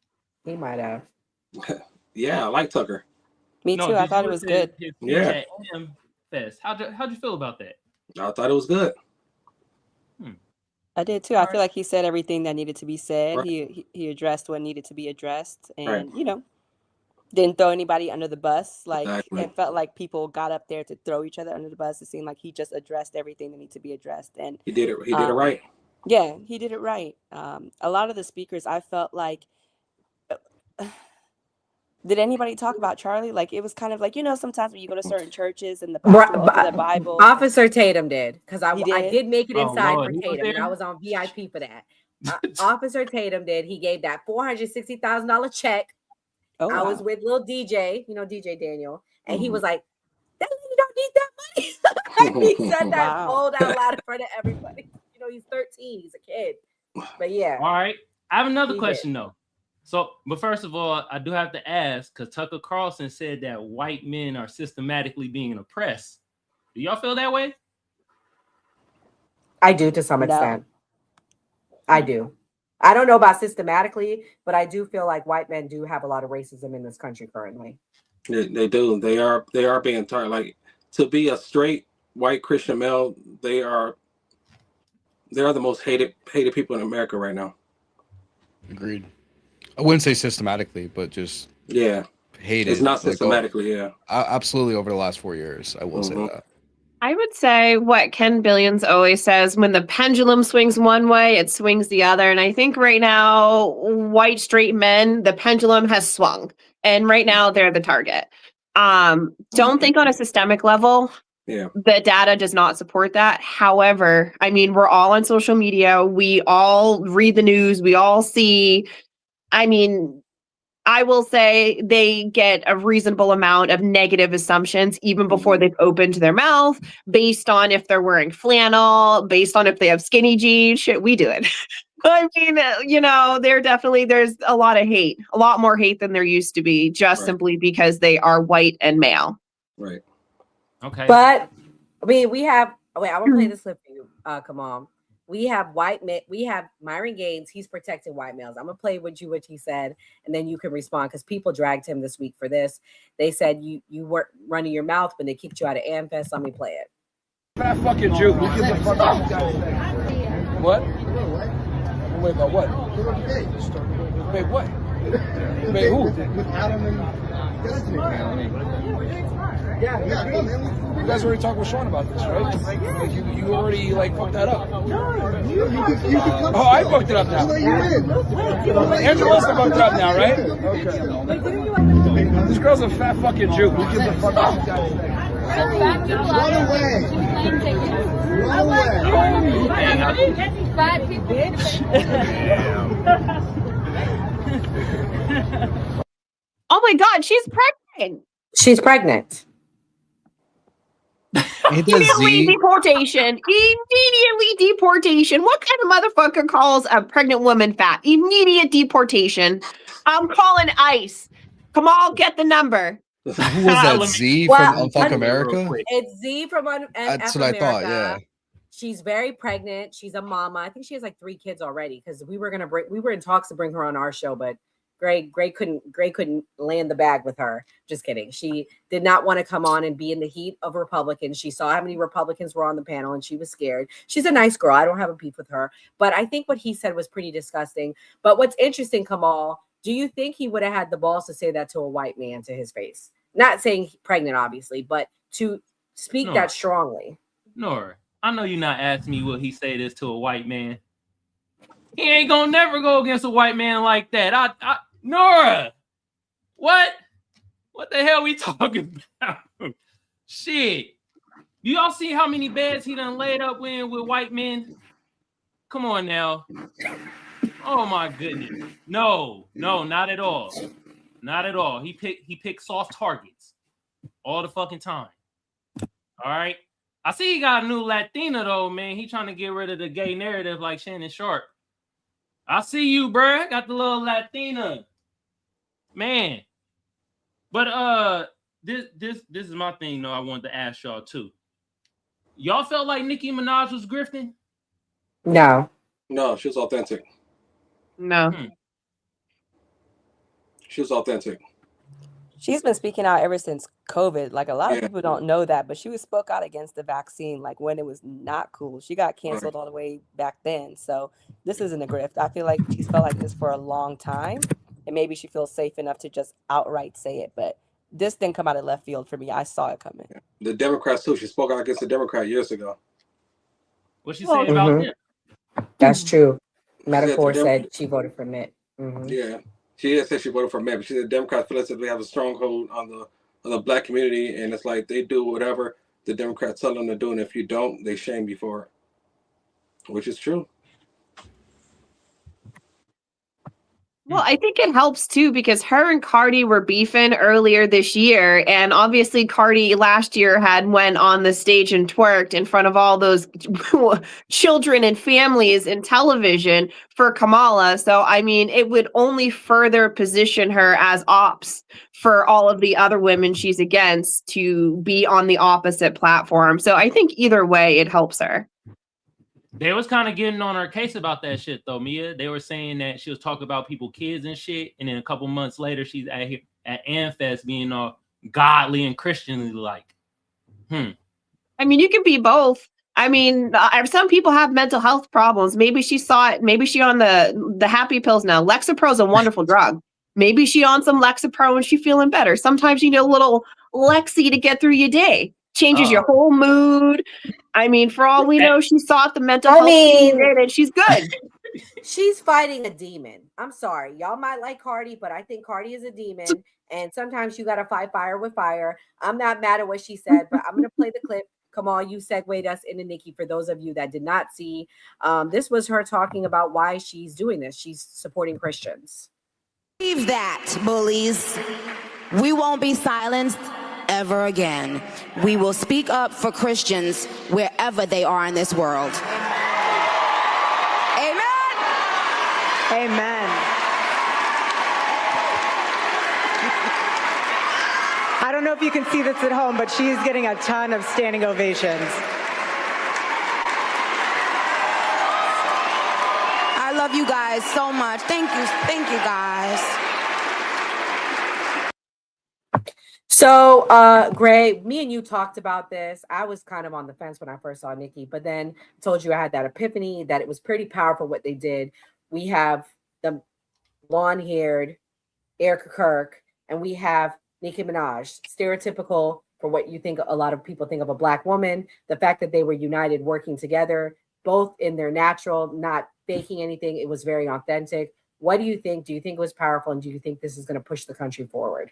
He might have. Yeah, I like Tucker. Me too. I thought it was good. Yeah. Amfest. How'd you feel about that? I thought it was good. I did too. I feel like he said everything that needed to be said. Right. He addressed what needed to be addressed, Right. and didn't throw anybody under the bus. Like Exactly. it felt like people got up there to throw each other under the bus. It seemed like he just addressed everything that needed to be addressed, and He did it. He did it right. Yeah, he did it right. A lot of the speakers, I felt like, did anybody talk about Charlie? Like it was kind of like sometimes when you go to certain churches and the pastor will open the Bible. Officer Tatum did, because I did? did make it Oh, inside Lord, for he was Tatum, and there? I was on VIP for that. Officer Tatum did. He gave that $460,000 check. Oh, I was wow. with little DJ, DJ Daniel, and he Mhm. was like, "That lady don't need that money." He said that Wow. bold out loud in front of everybody. He's 13. He's a kid. But yeah. All right. I have another He question did. though. So, but first of all, I do have to ask, because Tucker Carlson said that white men are systematically being oppressed. Do y'all feel that way? I do to some extent. I do. I don't know about systematically, but I do feel like white men do have a lot of racism in this country currently. They do. They are being targeted. Like to be a straight white Christian male, they are the most hated people in America right now. Agreed. I wouldn't say systematically, but just hated. It's not like, systematically. absolutely over the last 4 years. I will say Mhm. that. I would say what Ken Billions always says: when the pendulum swings one way, it swings the other. And I think right now, white straight men, the pendulum has swung, and right now they're the target. Don't think on a systemic level. Yeah. The data does not support that. However, I mean, we're all on social media. We all read the news. We all see. I mean, I will say they get a reasonable amount of negative assumptions even before they've opened their mouth, based on if they're wearing flannel, based on if they have skinny jeans. Shit, we do it. I mean, there's a lot of hate, a lot more hate than there used to be, just simply because they are white and male. Right. Okay. But I mean, we have. Wait, I'm gonna play this clip for you, Kamal. We have white men. We have Myron Gaines. He's protecting white males. I'm gonna play with you what he said, and then you can respond, because people dragged him this week for this. They said you weren't running your mouth when they kicked you out of Amfest. Let me play it. Fat fucking Jew. What? Wait, about what? Wait, what? Wait, who? You guys already talked with Sean about this, right? Like you already fucked that up. Oh, I fucked it up now. Andrew also fucked it up now, right? Okay. This girl's a fat fucking Jew. Who gives a fuck? Run away. Oh my God, she's pregnant. She's pregnant. Immediately deportation. Immediately deportation. What kind of motherfucker calls a pregnant woman fat? Immediate deportation. I'm calling ICE. Kamal, get the number. Who was that? Z from Unfuck America? It's Z from That's what I thought. Yeah. She's very pregnant. She's a mama. I think she has like 3 kids already, because we were in talks to bring her on our show, but Greg couldn't land the bag with her. Just kidding. She did not want to come on and be in the heat of Republicans. She saw how many Republicans were on the panel and she was scared. She's a nice girl. I don't have a beef with her, but I think what he said was pretty disgusting. But what's interesting, Kamal, do you think he would have had the balls to say that to a white man to his face? Not saying pregnant, obviously, but to speak that strongly. Nora, I know you're not asking me will he say this to a white man. He ain't gonna never go against a white man like that. Nora, what the hell we talking about? Shit. Do y'all see how many beds he done laid up with white men? Come on now. Oh my goodness. No, not at all. Not at all. He picked soft targets all the fucking time. All right. I see he got a new Latina though, man. He trying to get rid of the gay narrative like Shannon Sharp. I see you, bruh. Got the little Latina. Man. But this is my thing though. I wanted to ask y'all too. Y'all felt like Nicki Minaj was grifting? No. No, she was authentic. No. She was authentic. She's been speaking out ever since COVID. Like a lot of people don't know that, but she spoke out against the vaccine, like when it was not cool. She got canceled all the way back then. So this isn't a grift. I feel like she's felt like this for a long time, and maybe she feels safe enough to just outright say it. But this didn't come out of left field for me. I saw it coming. The Democrats too. She spoke out against the Democrat years ago. What's she saying about them? That's true. She Metaphor said said she voted for Mitt. Yeah, she did say she voted for Matt, but she said Democrats feel as if they have a stronghold on the black community, and it's like they do whatever the Democrats tell them to do, and if you don't, they shame you for it, which is true. Well, I think it helps too because her and Cardi were beefing earlier this year, and obviously Cardi last year had went on the stage and twerked in front of all those children and families in television for Kamala. So I mean, it would only further position her as ops for all of the other women she's against to be on the opposite platform. So I think either way, it helps her. They was kind of getting on her case about that shit though, Mia. They were saying that she was talking about people, kids and shit, and then a couple months later, she's at Amfest being all godly and Christianly like. I mean, you can be both. I mean, some people have mental health problems. Maybe she saw it. Maybe she on the happy pills now. Lexapro is a wonderful drug. Maybe she on some Lexapro and she feeling better. Sometimes you need a little Lexi to get through your day. Changes your whole mood. I mean, for all we know, she sought the mental health treatment and she's good. She's fighting a demon. I'm sorry. Y'all might like Cardi, but I think Cardi is a demon. And sometimes you got to fight fire with fire. I'm not mad at what she said, but I'm going to play the clip. Kamal, you segued us into Nikki for those of you that did not see. This was her talking about why she's doing this. She's supporting Christians. Believe that, bullies. We won't be silenced ever again. We will speak up for Christians wherever they are in this world. Amen. Amen. I don't know if you can see this at home, but she's getting a ton of standing ovations. I love you guys so much. Thank you guys. So, Gray, me and you talked about this. I was kind of on the fence when I first saw Nikki, but then I told you I had that epiphany that it was pretty powerful what they did. We have the blonde-haired Erica Kirk, and we have Nicki Minaj, stereotypical for what you think a lot of people think of a black woman. The fact that they were united, working together, both in their natural, not faking anything. It was very authentic. What do you think? Do you think it was powerful, and do you think this is going to push the country forward?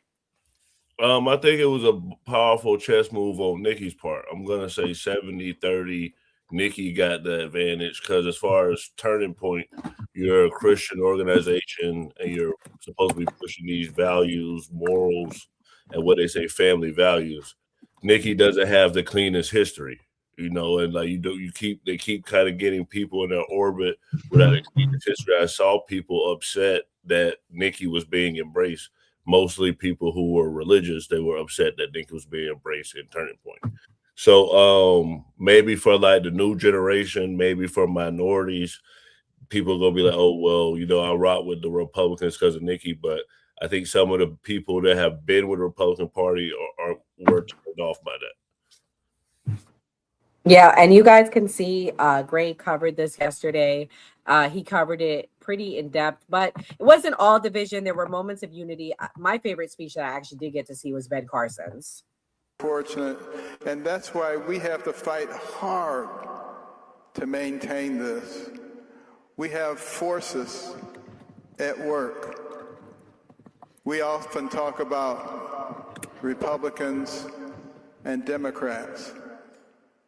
I think it was a powerful chess move on Nikki's part. I'm going to say 70-30. Nikki got the advantage because as far as turning point, you're a Christian organization and you're supposed to be pushing these values, morals, and what they say family values. Nikki doesn't have the cleanest history, and like they keep kind of getting people in their orbit without a cleanest history. I saw people upset that Nikki was being embraced. Mostly people who were religious, they were upset that Nikki was being embraced in Turning Point. So maybe for like the new generation, maybe for minorities, people are gonna be like, oh well, I rock with the Republicans because of Nikki. But I think some of the people that have been with the Republican Party were turned off by that. Yeah, and you guys can see Gray covered this yesterday. He covered it pretty in depth, but it wasn't all division. There were moments of unity. My favorite speech that I actually did get to see was Ben Carson's. Fortunate, and that's why we have to fight hard to maintain this. We have forces at work. We often talk about Republicans and Democrats.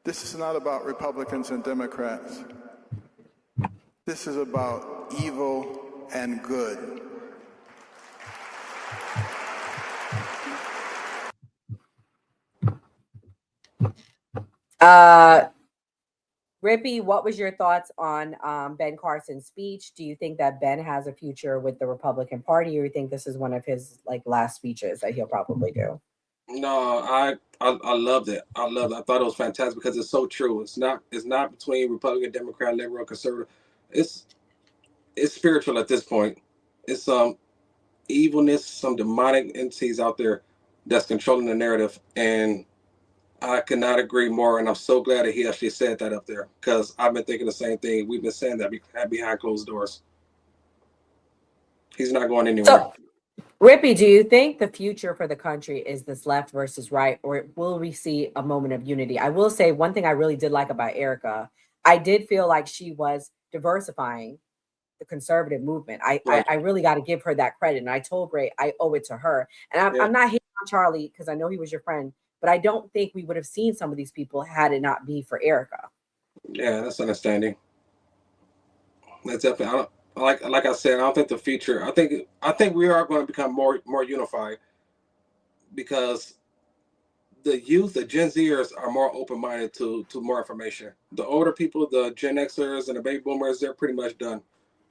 This is not about Republicans and Democrats. This is about evil and good. Rippy, what was your thoughts on Ben Carson's speech? Do you think that Ben has a future with the Republican Party, or you think this is one of his last speeches that he'll probably do? No, I loved it. I loved it. I thought it was fantastic because it's so true. It's not between Republican, Democrat, liberal, conservative. It's spiritual at this point. It's evilness, some demonic entities out there that's controlling the narrative. And I could not agree more. And I'm so glad that he actually said that up there, because I've been thinking the same thing. We've been saying that behind closed doors. He's not going anywhere. So, Rippy, do you think the future for the country is this left versus right, or will we see a moment of unity? I will say one thing I really did like about Erica, I did feel like she was diversifying the conservative movement. I really got to give her that credit. And I told Ray I owe it to her. And I'm not hating on Charlie because I know he was your friend, but I don't think we would have seen some of these people had it not be for Erica. Yeah, that's understanding. That's definitely. I don't, like I said, I don't think the future. I think we are going to become more unified, because the youth, the Gen Zers, are more open minded to more information. The older people, the Gen Xers and the baby boomers, they're pretty much done.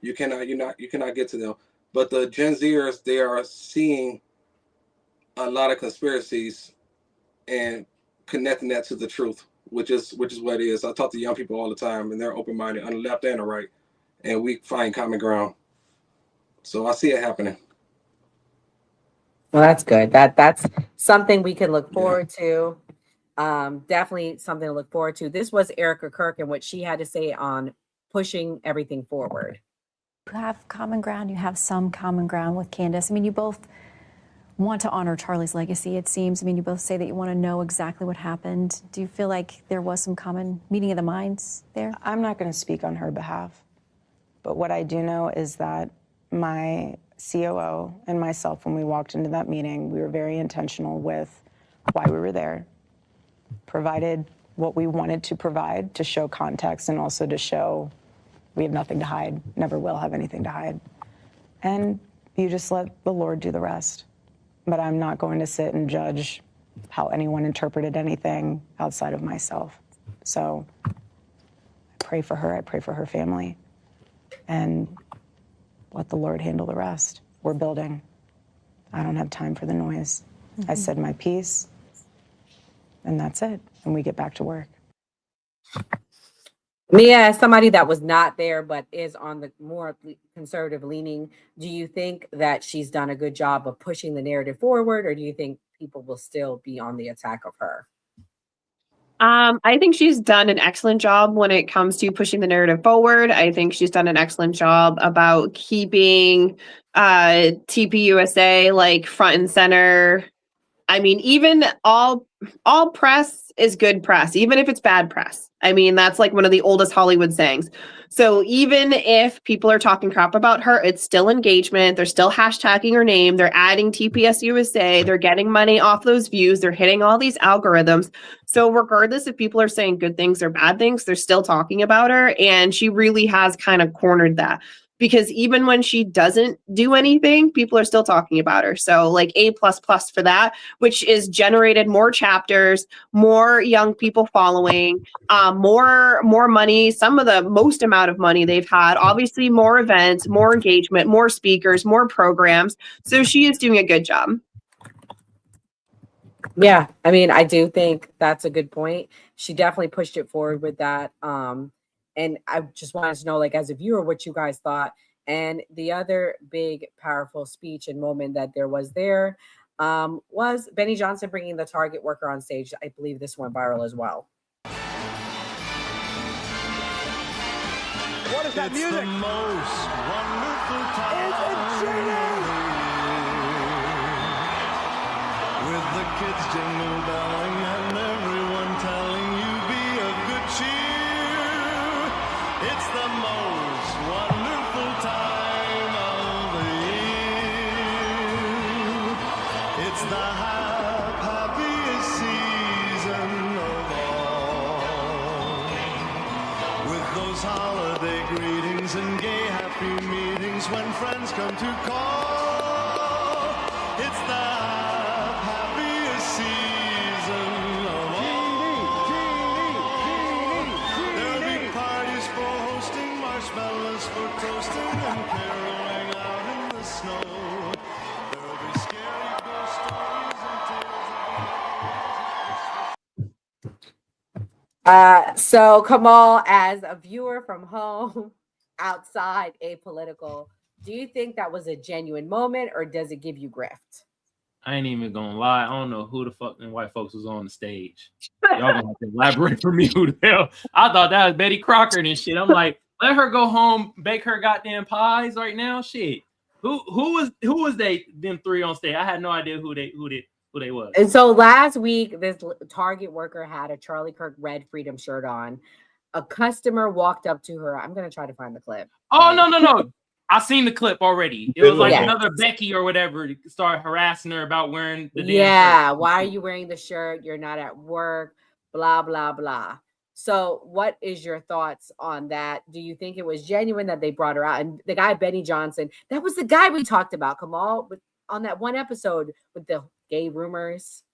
You cannot get to them. But the Gen Zers, they are seeing a lot of conspiracies and connecting that to the truth, which is what it is. I talk to young people all the time, and they're open minded on the left and the right, and we find common ground. So I see it happening. Well, that's good. That's something we can look forward to. Definitely something to look forward to. This was Erica Kirk and what she had to say on pushing everything forward. You have common ground. You have some common ground with Candace. I mean, you both want to honor Charlie's legacy, it seems. I mean, you both say that you want to know exactly what happened. Do you feel like there was some common meeting of the minds there? I'm not going to speak on her behalf, but what I do know is that my COO and myself, when we walked into that meeting, we were very intentional with why we were there, provided what we wanted to provide to show context and also to show we have nothing to hide, never will have anything to hide. And you just let the Lord do the rest. But I'm not going to sit and judge how anyone interpreted anything outside of myself. So I pray for her. I pray for her family. And let the Lord handle the rest. We're building. I don't have time for the noise. I said my piece, and that's it. And we get back to work. Mia, as somebody that was not there but is on the more conservative leaning, do you think that she's done a good job of pushing the narrative forward, or do you think people will still be on the attack of her? I think she's done an excellent job when it comes to pushing the narrative forward. I think she's done an excellent job about keeping TPUSA like front and center. I mean, even all press is good press, even if it's bad press. I mean, that's like one of the oldest Hollywood sayings. So even if people are talking crap about her, it's still engagement. They're still hashtagging her name. They're adding TPS USA. They're getting money off those views. They're hitting all these algorithms. So regardless if people are saying good things or bad things, they're still talking about her. And she really has kind of cornered that. Because even when she doesn't do anything, people are still talking about her. So like A++ for that, which is generated more chapters, more young people following, more money, some of the most amount of money they've had, obviously more events, more engagement, more speakers, more programs. So she is doing a good job. Yeah, I mean, I do think that's a good point. She definitely pushed it forward with that. And I just wanted to know, like, as a viewer, what you guys thought. And the other big, powerful speech and moment that there was was Benny Johnson bringing the Target worker on stage. I believe this went viral as well. What is that music? The most wonderful time. It's with the kids jingle belling and everyone telling you be of good cheer. It's the most wonderful time of the year. It's the happiest season of all. With those holiday greetings and gay happy meetings when friends come to call. It's the happiest season of all. There'll be parties for hosting, marshmallows for toasting, and caroling out in the snow. There'll be scary ghost stories and tales of So Kamal, as a viewer from home, outside apolitical, Do you think that was a genuine moment, or does it give you grift? I ain't even gonna lie. I don't know who the fuck them white folks was on the stage. Y'all gonna have to elaborate for me who the hell. I thought that was Betty Crocker and shit. I'm like, let her go home, bake her goddamn pies right now. Shit. Who was they them three on stage? I had no idea who they was. And so last week, this Target worker had a Charlie Kirk red Freedom shirt on. A customer walked up to her. I'm gonna try to find the clip. Oh no. I seen the clip already. It was like Yes. another Becky or whatever started harassing her about wearing the damn Yeah, shirt. why are you wearing the shirt? You're not at work, blah, blah, blah. So what is your thoughts on that? Do you think it was genuine that they brought her out? And the guy, Benny Johnson, that was the guy we talked about, Kamal, on that one episode with the gay rumors.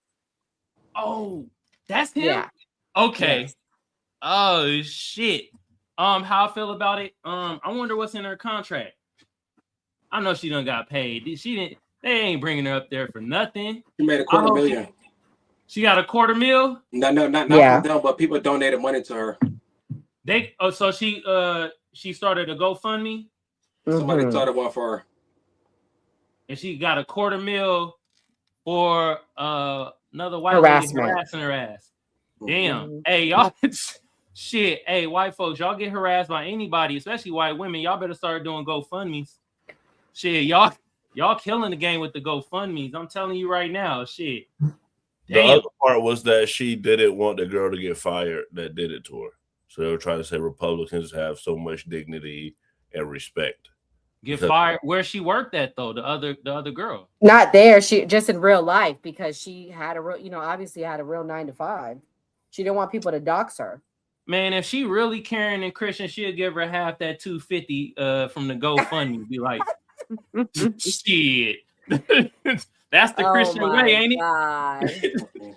Oh, that's him? Yeah. Okay. Yes. Oh shit. How I feel about it? I wonder what's in her contract. I know she done got paid. They ain't bringing her up there for nothing. She made $250,000. She got $250,000? No, not Yeah. from them, but people donated money to her. So she started a GoFundMe? Somebody started one for her. And she got $250,000 for another white lady harassing her ass. Damn. Hey, y'all shit. Hey, white folks, y'all get harassed by anybody, especially white women. Y'all better start doing GoFundMes. Shit, y'all killing the game with the GoFundMes. I'm telling you right now, shit. The other part was that she didn't want the girl to get fired that did it to her. So they were trying to say Republicans have so much dignity and respect. Get fired where she worked at though, the other girl. Not there. She just in real life, because she had a real, obviously had a real 9 to 5. She didn't want people to dox her. Man, if she really caring and Christian, she'll give her half that $250 from the GoFundMe. Be like, shit. That's the Christian way, ain't it?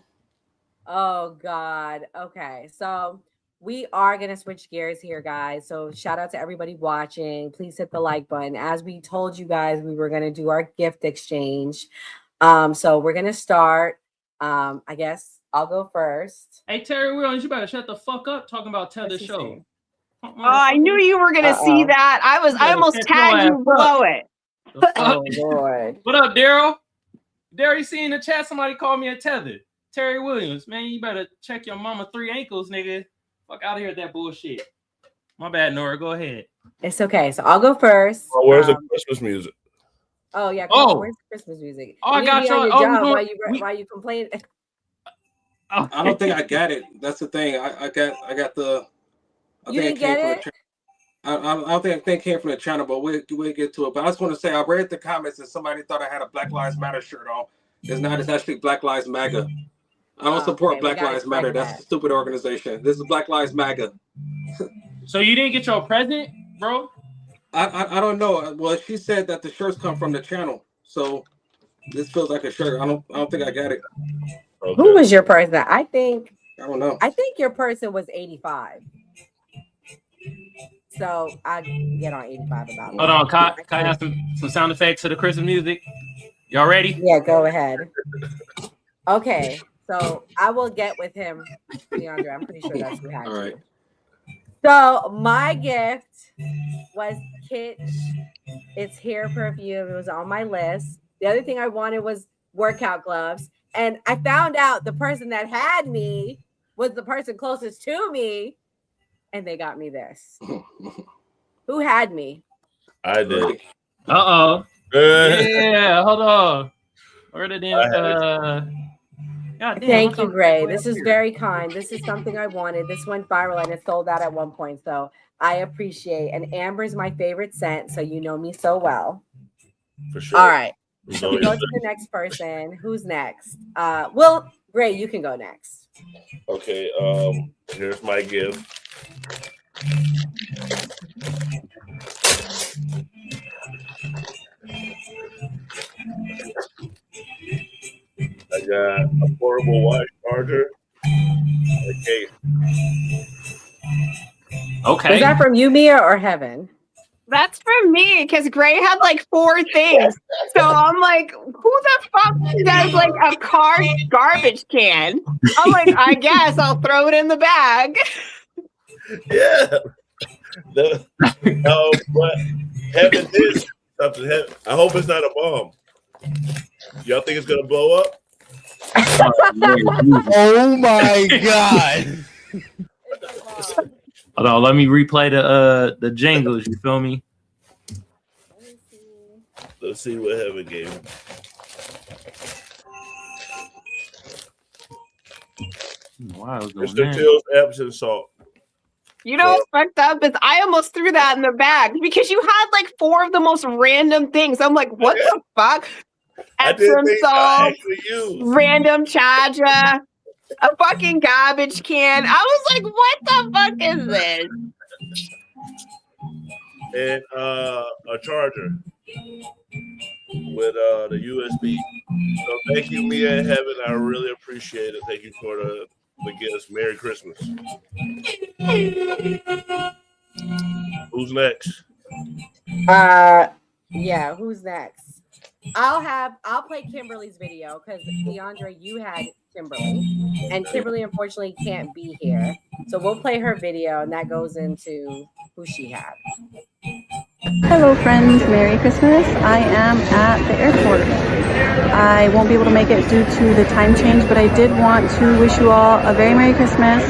Oh God. Okay. So we are going to switch gears here, guys. So shout out to everybody watching. Please hit the like button. As we told you guys, we were going to do our gift exchange. So we're going to start. I guess I'll go first. Hey, Terry Williams, you better shut the fuck up talking about Tether show. Oh, I knew you were gonna see that. I almost tagged you below it. Oh Lord. What up, Daryl? Daryl, you see in the chat somebody called me a tether. Terry Williams, man, you better check your mama 3 ankles, nigga. Fuck out of here with that bullshit. My bad, Nora. Go ahead. It's okay. So I'll go first. Oh, where's the Christmas music? Oh yeah. Oh. Where's the Christmas music? Oh, I You got need to be on y'all. your Oh, job while you complain. I don't think I got it. That's the thing. I got the. You didn't get it? I don't think it came from the channel, but we'll get to it. But I just want to say, I read the comments and somebody thought I had a Black Lives Matter shirt on. It's not. It's actually Black Lives MAGA. I don't support Black Lives Matter. That's a stupid organization. This is Black Lives MAGA. So you didn't get your present, bro? I don't know. Well, she said that the shirts come from the channel, so this feels like a shirt. I don't think I got it. Okay. Who was your person? I think your person was 85. So I get on 85 about it. Hold on, can I have some sound effects to the Christmas music? Y'all ready? Yeah, go ahead. Okay, so I will get with him, Leandra. I'm pretty sure that's who had All right. you. So my gift was Kitsch. It's hair perfume. It was on my list. The other thing I wanted was workout gloves. And I found out the person that had me was the person closest to me. And they got me this. Who had me? I did. Uh-oh. Yeah, hold on. Where the damn Thank you, Gray. This is very kind. This is something I wanted. This went viral and it sold out at one point. So I appreciate. And amber is my favorite scent, so you know me so well. For sure. All right. So we go to the next person. Who's next? Well, Gray, you can go next. Okay, here's my gift. I got a portable watch charger. Okay. Is that from you, Mia, or Heaven? That's from me because Gray had like 4 things. So I'm like, who the fuck does like a car garbage can? I'm like, I guess I'll throw it in the bag. Yeah. But Heaven Something heavy. I hope it's not a bomb. Y'all think it's gonna blow up? Oh my god! Hold on, let me replay the jingles. You feel me? Let's see what heaven gave him. Wow, what's going Mr. on? Till's Epsom salt. You know what's fucked up is I almost threw that in the bag because you had like 4 of the most random things. I'm like, what the fuck? Epsom salt, random charger, a fucking garbage can. I was like, what the fuck is this? And a charger with the USB. So thank you, Mia and Heaven. I really appreciate it. Thank you for the gifts. Merry Christmas. Who's next? Yeah, who's next? I'll play Kimberly's video because DeAndre, you had Kimberly, and Kimberly unfortunately can't be here. So we'll play her video, and that goes into who she had. Hello friends, Merry Christmas. I am at the airport. I won't be able to make it due to the time change, but I did want to wish you all a very Merry Christmas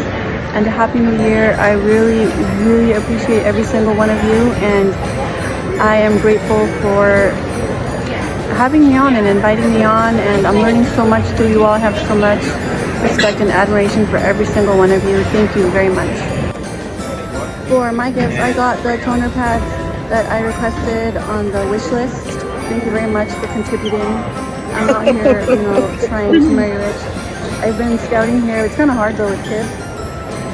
and a Happy New Year. I really, really appreciate every single one of you, and I am grateful for having me on and inviting me on, and I'm learning so much through you all. I have so much respect and admiration for every single one of you. Thank you very much. For my gifts, I got the toner pads that I requested on the wish list. Thank you very much for contributing. I'm out here, trying to marry rich. I've been scouting here. It's kind of hard though with kids.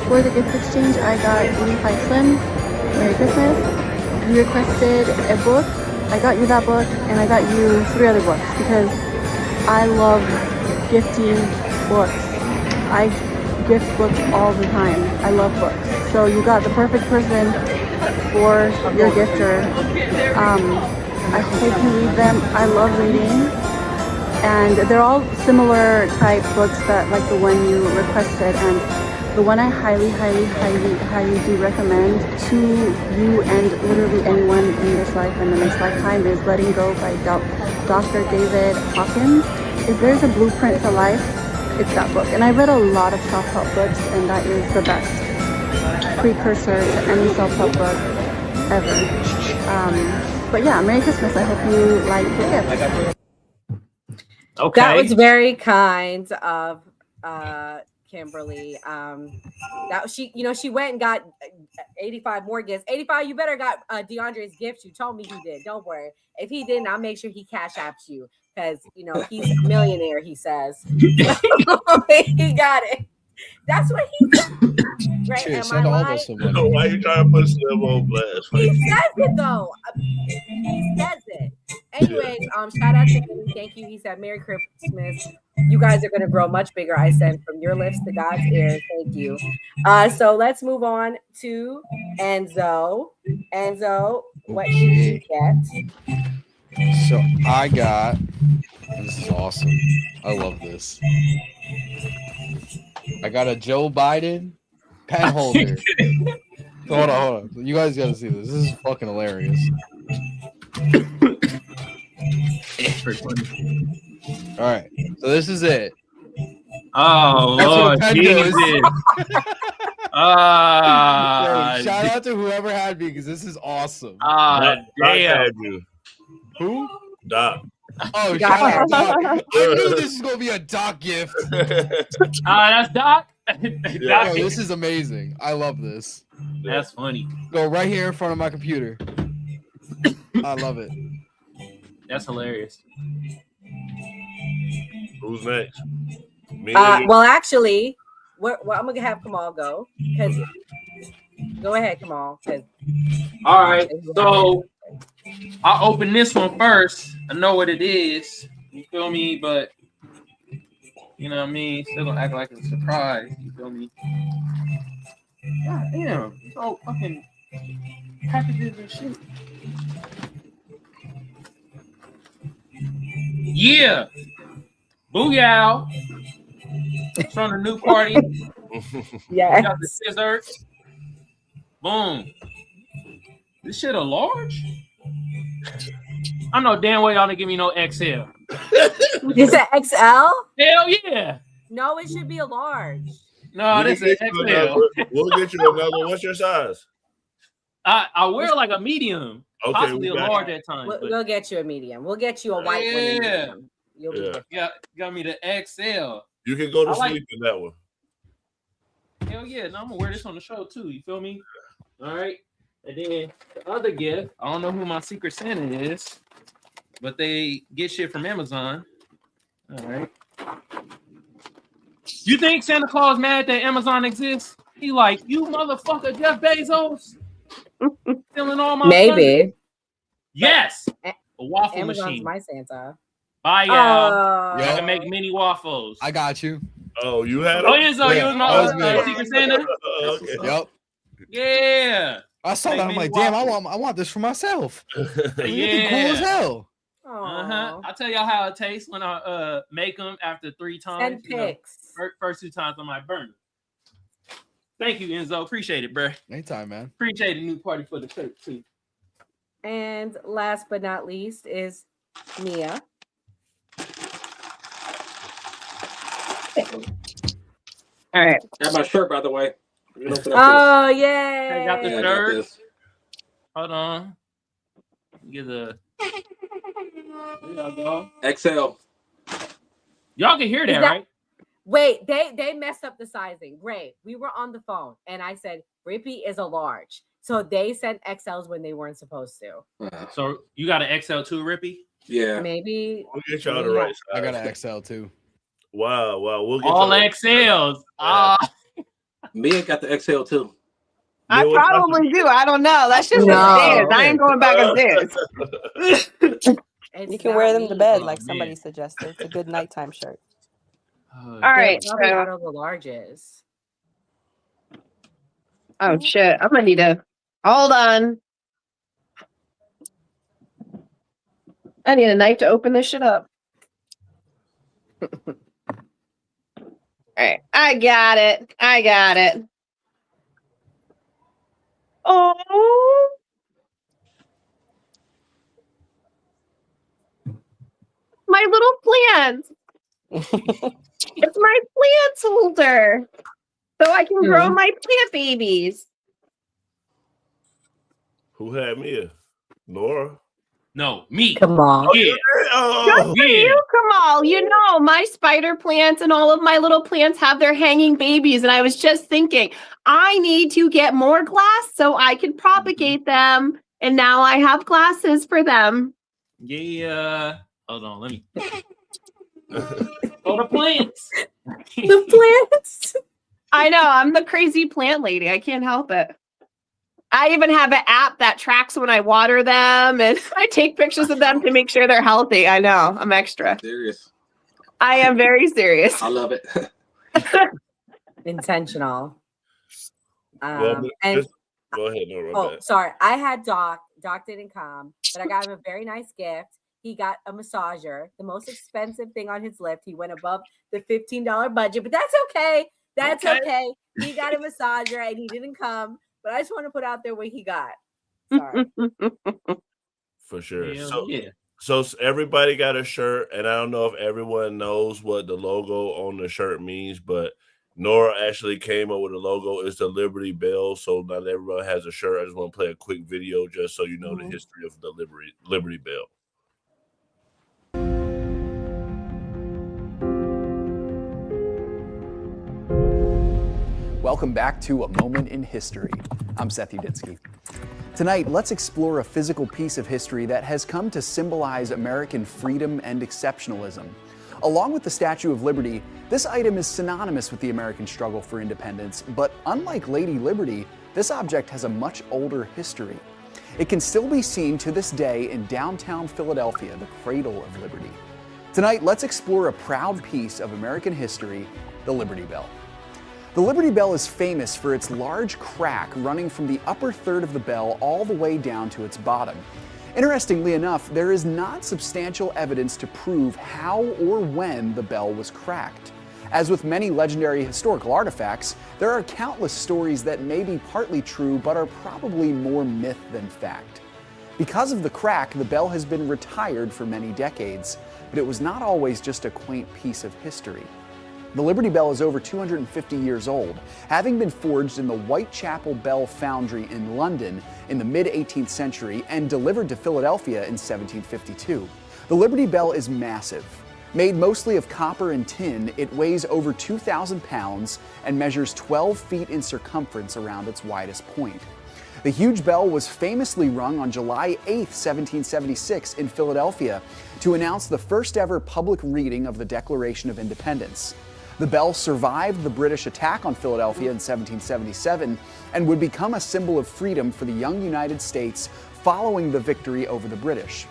For the gift exchange, I got Levi Slim. Merry Christmas. You requested a book. I got you that book, and I got you 3 other books because I love gifting books. I gift books all the time. I love books. So you got the perfect person for your gifter. I hope you read them. I love reading. And they're all similar type books that like the one you requested. And the one I highly, highly, highly, highly do recommend to you and literally anyone in this life and the next lifetime is Letting Go by Dr. David Hawkins. If there's a blueprint to life, it's that book. And I read a lot of self-help books, and that is the best precursor to any self-help book ever. But yeah, Merry Christmas. I hope you like the gift. Okay. That was very kind of Kimberly. That she went and got 85 more gifts. 85, you better got DeAndre's gifts. You told me he did. Don't worry. If he didn't, I'll make sure he cash apps you because he's a millionaire. He says he got it. That's what he said. Right? Shit, Am send I all lying? of us some money. Why are you trying to put Slim on blast? He says it though. He says it. Anyways, shout out to him. Thank you. He said, Merry Christmas. You guys are going to grow much bigger. I said, from your lips to God's ears. Thank you. So let's move on to Enzo. Enzo, what did you get? So I got, this is awesome. I love this. I got a Joe Biden pen holder. Hold on. You guys gotta see this. This is fucking hilarious. All right, so this is it. Oh, That's Lord what a pen Jesus. Hey, shout out to whoever had me because this is awesome. Doc damn. had you. Who? Doc. Oh, Doc shout out had Doc. I knew this was gonna be a Doc gift. That's Doc. Yo, this is amazing. I love this. That's funny. Go right here in front of my computer. I love it. That's hilarious. Who's next? Me Well, actually, I'm going to have Kamal go. Go ahead, Kamal. All right. So I'll open this one first. I know what it is. You feel me? But you know what I mean? Still gonna act like it's a surprise. You feel me? God damn. So fucking packages and shit. Yeah. Booyah. From the new party. Yeah. Got the scissors. Boom. This shit a large? I know damn well y'all didn't give me no XL. You said XL? Hell yeah. No, it should be a large. No, We this can is get you XL. another- We'll get you another. What's your size? I wear like a medium, Okay, possibly we a got large you. at times. We'll get you a medium. We'll get you a white one in Yeah. medium. You'll be good. Got me the XL. You can go to I like- sleep in that one. Hell yeah. No, I'm gonna wear this on the show too. You feel me? All right. And then the other gift, I don't know who my Secret Santa is, but they get shit from Amazon. All right. You think Santa Claus mad that Amazon exists? He like, you motherfucker, Jeff Bezos, stealing all my thunder. Maybe. Yes, a waffle Amazon's machine. my Santa. Bye, y'all. Oh. I can make mini waffles. I got you. Oh, you had Oh, it? yeah, so you was that was my good. Secret Santa? Okay. Yep. Yeah. I saw Make that. I'm mini like, damn, I waffles. want this for myself. Yeah. You're cool as hell. I'll tell y'all how it tastes when I make them after 3 times. Send pics. First 2 times I might burn them. Thank you, Enzo. Appreciate it, bro. Anytime, man. Appreciate a new party for the shirt too. And last but not least is Mia. All right. That's my shirt, by the way. Oh, yay. I got the Yeah, I got shirt. this. Hold on. Get the. There y'all go. XL. Y'all can hear Is that, that- right? Wait, they messed up the sizing. Great. We were on the phone and I said Rippy is a large. So they sent XLs when they weren't supposed to. So you got an XL too, Rippy? Yeah. Maybe. We'll get y'all the right size. I got an XL too. Wow. We'll get All y'all- XLs. Mia got the XL too. I probably do. I don't know. That's just No. upstairs. I ain't going back upstairs. You can wear them to bed like somebody suggested. It's a good nighttime shirt. All right. Probably So, out of the larges. oh shit. I'm gonna need to hold on. I need a knife to open this shit up. All right. I got it. Oh. My little plant. It's my plant holder. So I can grow my plant babies. Who had Mia? Nora? No, me. Come on. Yeah. Oh, Good for you, Kamal. You know, my spider plants and all of my little plants have their hanging babies. And I was just thinking, I need to get more glass so I can propagate them. And now I have glasses for them. Yeah. Hold on. Let me. Oh, the plants. The plants. I know. I'm the crazy plant lady. I can't help it. I even have an app that tracks when I water them and I take pictures of them to make sure they're healthy. I know. I'm extra. Serious. I am very serious. I love it. Intentional. Well, And go ahead, Nora. oh, sorry. I had Doc. Doc didn't come, but I got him a very nice gift. He got a massager, the most expensive thing on his list. He went above the $15 budget, but that's okay. That's okay. He got a massager and he didn't come, but I just want to put out there what he got. Sorry. For sure. Yeah, So, yeah. so everybody got a shirt, and I don't know if everyone knows what the logo on the shirt means, but Nora actually came up with a logo. It's the Liberty Bell, so not everyone has a shirt. I just want to play a quick video just so you know the history of the Liberty Bell. Welcome back to A Moment in History. I'm Seth Udinsky. Tonight, let's explore a physical piece of history that has come to symbolize American freedom and exceptionalism. Along with the Statue of Liberty, this item is synonymous with the American struggle for independence, but unlike Lady Liberty, this object has a much older history. It can still be seen to this day in downtown Philadelphia, the cradle of liberty. Tonight, let's explore a proud piece of American history, the Liberty Bell. The Liberty Bell is famous for its large crack running from the upper third of the bell all the way down to its bottom. Interestingly enough, there is not substantial evidence to prove how or when the bell was cracked. As with many legendary historical artifacts, there are countless stories that may be partly true but are probably more myth than fact. Because of the crack, the bell has been retired for many decades, but it was not always just a quaint piece of history. The Liberty Bell is over 250 years old, having been forged in the Whitechapel Bell Foundry in London in the mid-18th century and delivered to Philadelphia in 1752. The Liberty Bell is massive. Made mostly of copper and tin, it weighs over 2,000 pounds and measures 12 feet in circumference around its widest point. The huge bell was famously rung on July 8, 1776 in Philadelphia to announce the first ever public reading of the Declaration of Independence. The bell survived the British attack on Philadelphia in 1777 and would become a symbol of freedom for the young United States following the victory over the British.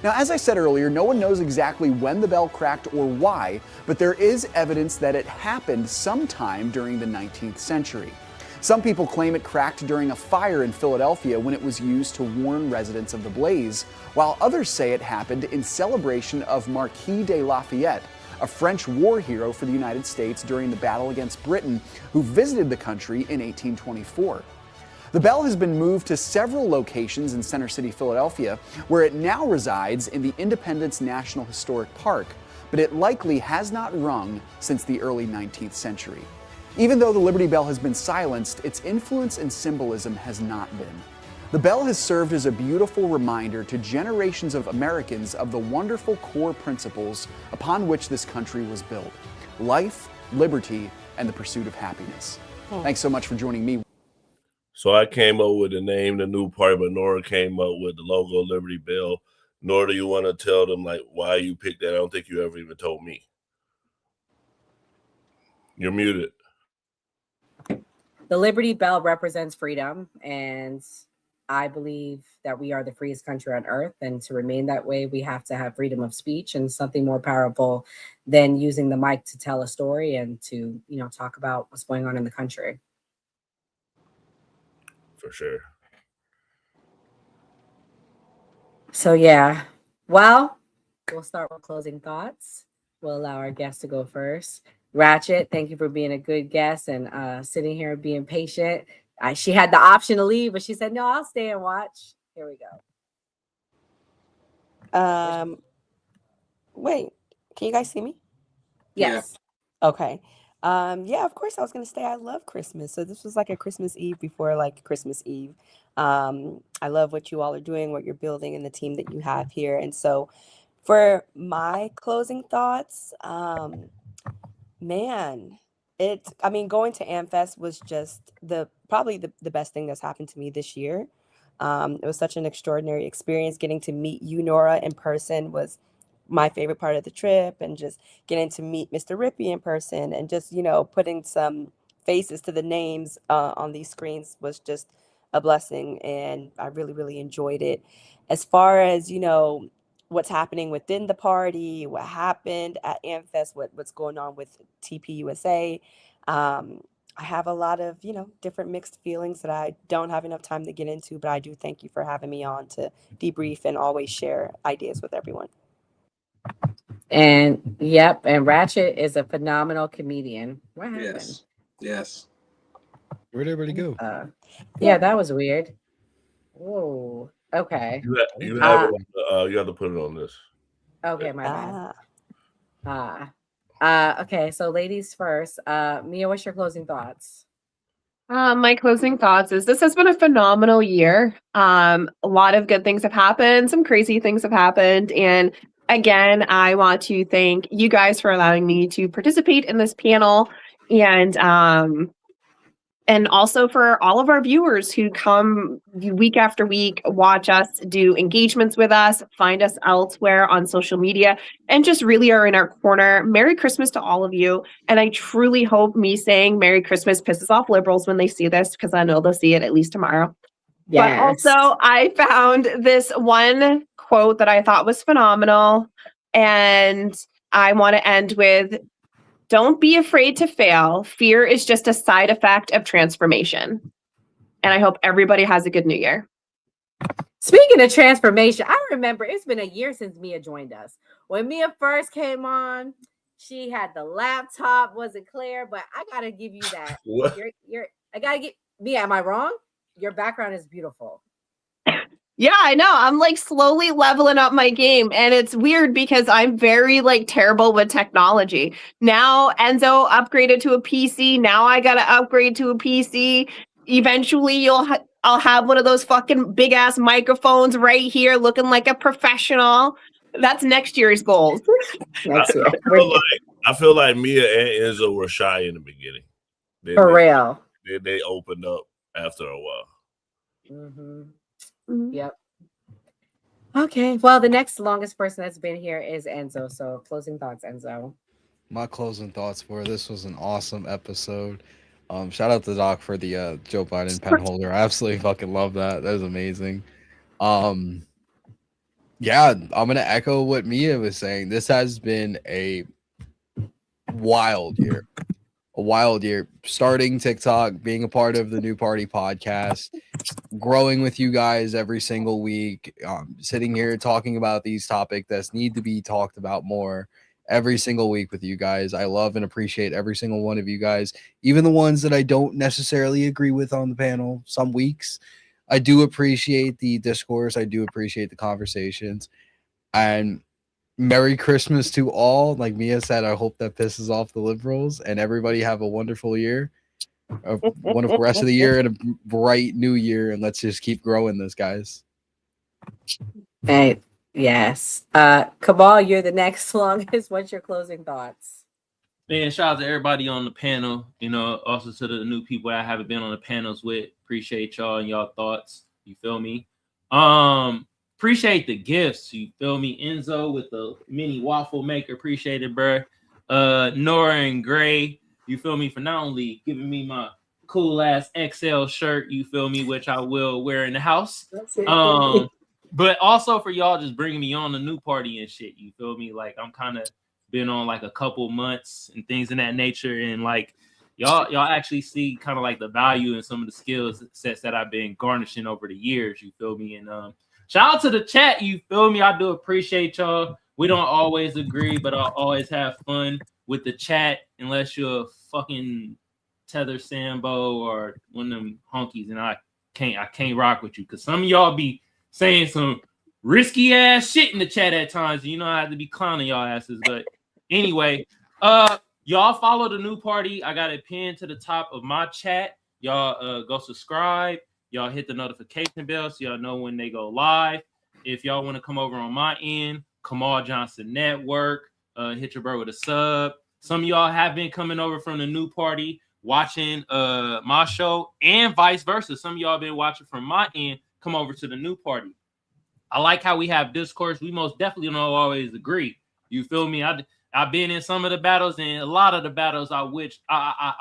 Now, as I said earlier, no one knows exactly when the bell cracked or why, but there is evidence that it happened sometime during the 19th century. Some people claim it cracked during a fire in Philadelphia when it was used to warn residents of the blaze, while others say it happened in celebration of Marquis de Lafayette, a French war hero for the United States during the battle against Britain, who visited the country in 1824. The bell has been moved to several locations in Center City, Philadelphia, where it now resides in the Independence National Historic Park, but it likely has not rung since the early 19th century. Even though the Liberty Bell has been silenced, its influence and symbolism has not been. The bell has served as a beautiful reminder to generations of Americans of the wonderful core principles upon which this country was built: life, liberty, and the pursuit of happiness. Thanks so much for joining me. So I came up with the name, the new party, but Nora came up with the logo Liberty Bell. Nora, do you want to tell them like why you picked that? I don't think you ever even told me. You're muted. The Liberty Bell represents freedom, and I believe that we are the freest country on earth, and to remain that way, we have to have freedom of speech, and something more powerful than using the mic to tell a story and to, talk about what's going on in the country. For sure. So yeah, well, we'll start with closing thoughts. We'll allow our guests to go first. Ratchet, thank you for being a good guest and sitting here and being patient. She had the option to leave, but she said, no, I'll stay and watch. Here we go. Wait, can you guys see me? Yes. Okay. Yeah, of course I was gonna stay. I love Christmas. So this was like a Christmas Eve before like Christmas Eve. I love what you all are doing, what you're building, and the team that you have here. And so for my closing thoughts, man, going to Amfest was just probably the best thing that's happened to me this year. It was such an extraordinary experience. Getting to meet you, Nora, in person was my favorite part of the trip, and just getting to meet Mr. Rippey in person and just, putting some faces to the names on these screens was just a blessing. And I really, really enjoyed it. As far as, what's happening within the party, what happened at Amfest, what's going on with TPUSA, I have a lot of, different mixed feelings that I don't have enough time to get into, but I do thank you for having me on to debrief and always share ideas with everyone. And and Ratchet is a phenomenal comedian. What happened? Yes. Where'd everybody go? Yeah, that was weird. Whoa. Okay. You have to put it on this. Okay, my bad. Okay, so ladies first. Mia, what's your closing thoughts? My closing thoughts is this has been a phenomenal year. A lot of good things have happened. Some crazy things have happened. And again, I want to thank you guys for allowing me to participate in this panel, and also for all of our viewers who come week after week, watch us, do engagements with us, find us elsewhere on social media, and just really are in our corner. Merry Christmas to all of you. And I truly hope me saying Merry Christmas pisses off liberals when they see this, because I know they'll see it at least tomorrow. Yes. But also, I found this one quote that I thought was phenomenal. And I want to end with, don't be afraid to fail. Fear is just a side effect of transformation. And I hope everybody has a good new year. Speaking of transformation, I remember it's been a year since Mia joined us. When Mia first came on, she had the laptop, wasn't clear, but I gotta give you that. What? I gotta get Mia, am I wrong? Your background is beautiful. Yeah, I know. I'm like slowly leveling up my game, and it's weird because I'm very like terrible with technology. Now Enzo upgraded to a PC. Now I gotta upgrade to a PC. Eventually, I'll have one of those fucking big ass microphones right here, looking like a professional. That's next year's goals. Next year. I feel like Mia and Enzo were shy in the beginning. For real. They opened up after a while. Yep. Okay. Well, the next longest person that's been here is Enzo. So closing thoughts, Enzo. My closing thoughts were this was an awesome episode. Shout out to Doc for the Joe Biden pen holder. I absolutely fucking love that. That was amazing. Yeah, I'm gonna echo what Mia was saying. This has been a wild year. A wild year. Starting TikTok, being a part of the New Party podcast, growing with you guys every single week, sitting here talking about these topics that need to be talked about more every single week with you guys. I love and appreciate every single one of you guys, even the ones that I don't necessarily agree with on the panel some weeks. I do appreciate the discourse. I do appreciate the conversations. And Merry Christmas to all. Like Mia said, I hope that pisses off the liberals and everybody have a wonderful year, a wonderful rest of the year and a bright new year. And let's just keep growing this, guys. Hey, yes. Kamal, you're the next longest. What's your closing thoughts? Man, shout out to everybody on the panel. You know, also to the new people I haven't been on the panels with. Appreciate y'all and y'all thoughts. You feel me? Appreciate the gifts. You feel me? Enzo with the mini waffle maker. Appreciate it, bro. Nora and Gray. You feel me? For not only giving me my cool ass XL shirt. You feel me? Which I will wear in the house. But also for y'all just bringing me on the new party and shit. You feel me? Like I'm kind of been on like a couple months and things in that nature, and like y'all actually see kind of like the value and some of the skills sets that I've been garnishing over the years. You feel me? And shout out to the chat. You feel me? I do appreciate y'all. We don't always agree, but I always have fun with the chat, unless you're a fucking Tether Sambo or one of them honkies, and I can't rock with you because some of y'all be saying some risky ass shit in the chat at times. You know I have to be clowning y'all asses, but anyway, y'all follow the new party. I got it pinned to the top of my chat. Y'all go subscribe. Y'all hit the notification bell so y'all know when they go live. If y'all want to come over on my end, Kamal Johnson Network, hit your bro with a sub. Some of y'all have been coming over from the new party watching my show and vice versa. Some of y'all been watching from my end, come over to the new party. I like how we have discourse. We most definitely don't always agree. You feel me? I've been in some of the battles, and a lot of the battles I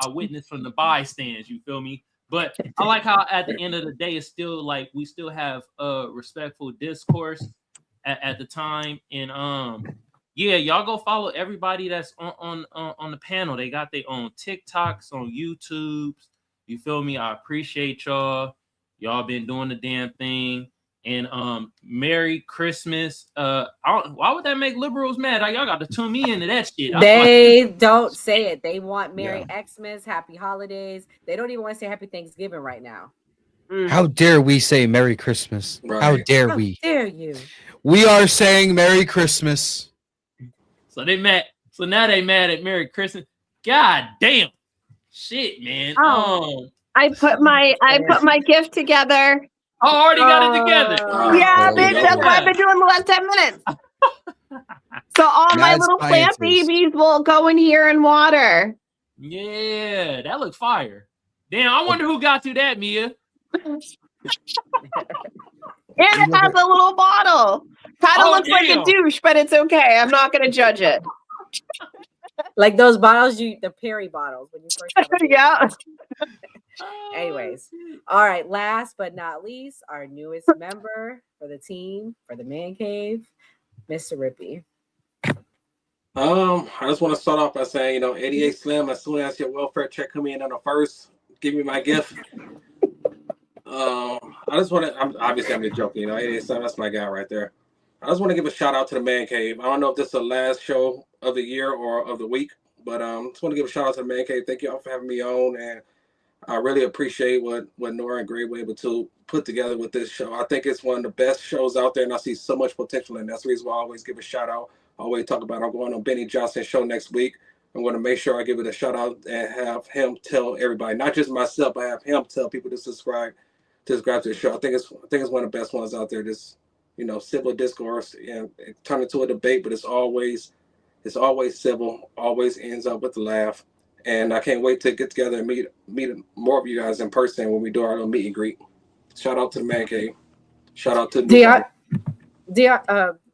witnessed from the bystands. You feel me? But I like how at the end of the day, it's still like we still have respectful discourse at the time. And yeah, y'all go follow everybody that's on the panel. They got their own TikToks, on YouTube. You feel me? I appreciate y'all. Y'all been doing the damn thing. And Merry Christmas. Why would that make liberals mad? Y'all got to tune me into that shit. They don't say it. They want Merry Xmas, Happy Holidays. They don't even want to say Happy Thanksgiving right now. How dare we say Merry Christmas? Right. How dare we? How dare you? We are saying Merry Christmas. So they mad. So now they mad at Merry Christmas. God damn. Shit, man. I put my gift together. I already got it together. Yeah, bitch. That's what I've been doing the last 10 minutes. So all my Mad little plant scientist. babies will go in here and water. Yeah, that looks fire. Damn, I wonder who got you that, Mia. And it has a little bottle. Kind of looks like a douche, but it's okay. I'm not going to judge it. Like those bottles, the Perry bottles when you first have a baby. Yeah. Anyways, all right. Last but not least, our newest member for the team for the Man Cave, Mr. Rippy. I just want to start off by saying, 88 Slim, as soon as your welfare check come in on the first, give me my gift. I just want to, I'm just joking, 88 Slim, that's my guy right there. I just want to give a shout out to the Man Cave. I don't know if this is the last show of the year or of the week, but I just want to give a shout out to the Man Cave. Thank you all for having me on, and I really appreciate what Nora and Gray were able to put together with this show. I think it's one of the best shows out there, and I see so much potential, and that's the reason why I always give a shout out. I always talk about I'm going on Benny Johnson's show next week. I'm going to make sure I give it a shout out and have him tell everybody, not just myself, but have him tell people to subscribe to the show. I think it's one of the best ones out there. Just civil discourse and it turned into a debate, but it's always civil, always ends up with a laugh. And I can't wait to get together and meet more of you guys in person when we do our little meet and greet. Shout out to the Man Cave. Shout out to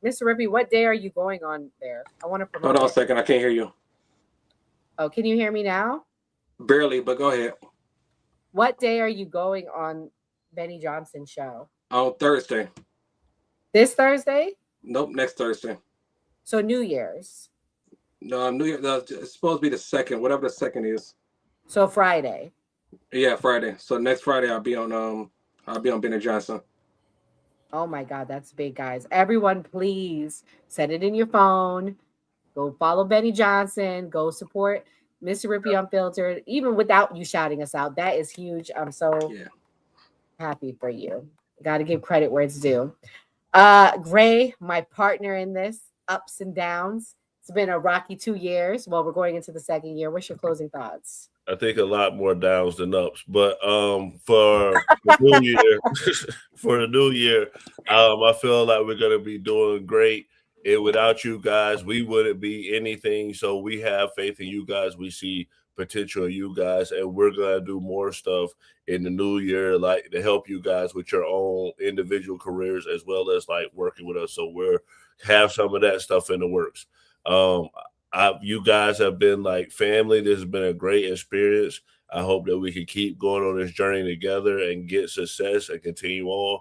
Mr. Rippy, what day are you going on there? I want to promote. Hold on a second. I can't hear you. Oh, can you hear me now? Barely, but go ahead. What day are you going on Benny Johnson's show? On Thursday. This Thursday? Nope, next Thursday. So New Year's. No, New Year. It's supposed to be the second, whatever the second is. So Friday. Yeah, Friday. So next Friday I'll be on Benny Johnson. Oh my God, that's big, guys. Everyone, please set it in your phone. Go follow Benny Johnson. Go support Mr. Rippy Unfiltered. Even without you shouting us out, that is huge. I'm so happy for you. Got to give credit where it's due. Gray, my partner in this, ups and downs. It's been a rocky 2 years. Well, we're going into the second year. What's your closing thoughts? I think a lot more downs than ups. But for the new year, I feel like we're gonna be doing great. And without you guys, we wouldn't be anything. So we have faith in you guys. We see potential in you guys, and we're gonna do more stuff in the new year, like to help you guys with your own individual careers as well as like working with us. So we're have some of that stuff in the works. You guys have been like family. This has been a great experience. I hope that we can keep going on this journey together and get success and continue on.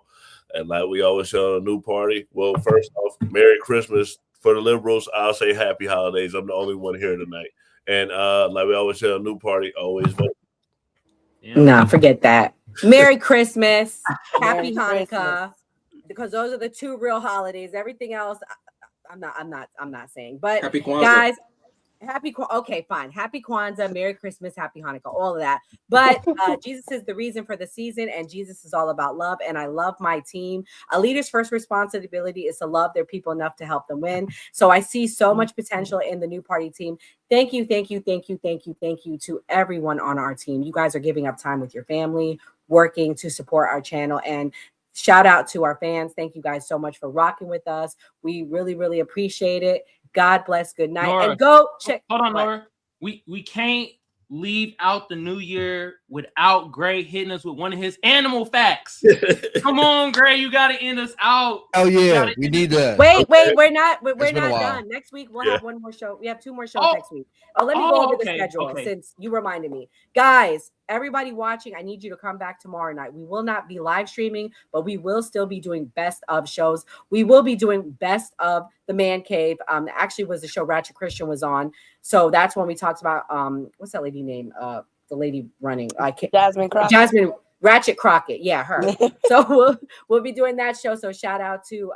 And like we always say on a new party, well, first off, Merry Christmas for the liberals. I'll say Happy Holidays. I'm the only one here tonight. And like we always say on a new party, always vote. Nah, forget that. Merry Christmas, Happy Merry Hanukkah, Christmas. because those are the two real holidays. Everything else, I'm not saying. But Happy Kwanzaa. guys, okay, fine. Happy Kwanzaa, Merry Christmas, Happy Hanukkah, all of that. But Jesus is the reason for the season, and Jesus is all about love. And I love my team. A leader's first responsibility is to love their people enough to help them win. So I see so much potential in the new party team. Thank you to everyone on our team. You guys are giving up time with your family, working to support our channel, and shout out to our fans. Thank you guys so much for rocking with us. We really, really appreciate it. God bless. Good night. Nora, and go check. Hold on, Nora. We can't leave out the new year without Gray hitting us with one of his animal facts. Come on, Gray, you got to end us out. Oh yeah, we need that. Wait, we're not been a while. done. Next week we'll have one more show. We have 2 more shows next week. Let me go over the schedule since you reminded me. Guys, everybody watching, I need you to come back tomorrow night. We will not be live streaming, but we will still be doing best of shows. We will be doing best of the Man Cave. Actually was the show Ratchet Christian was on. So that's when we talked about what's that lady name? The lady running. Jasmine Crockett. Jasmine Ratchet Crockett. Yeah, her. So we'll be doing that show. So shout out to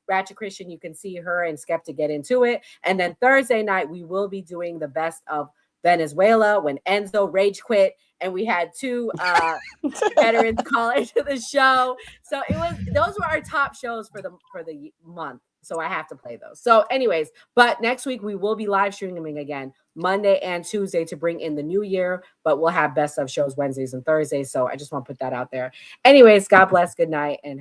Ratchet Christian. You can see her and Skeptic get into it. And then Thursday night, we will be doing the best of Venezuela when Enzo rage quit. And we had 2 veterans call into the show. So those were our top shows for the month. So I have to play those. So anyways, but next week we will be live streaming again Monday and Tuesday to bring in the new year, but we'll have best of shows Wednesdays and Thursdays. So I just want to put that out there. Anyways, God bless. Good night and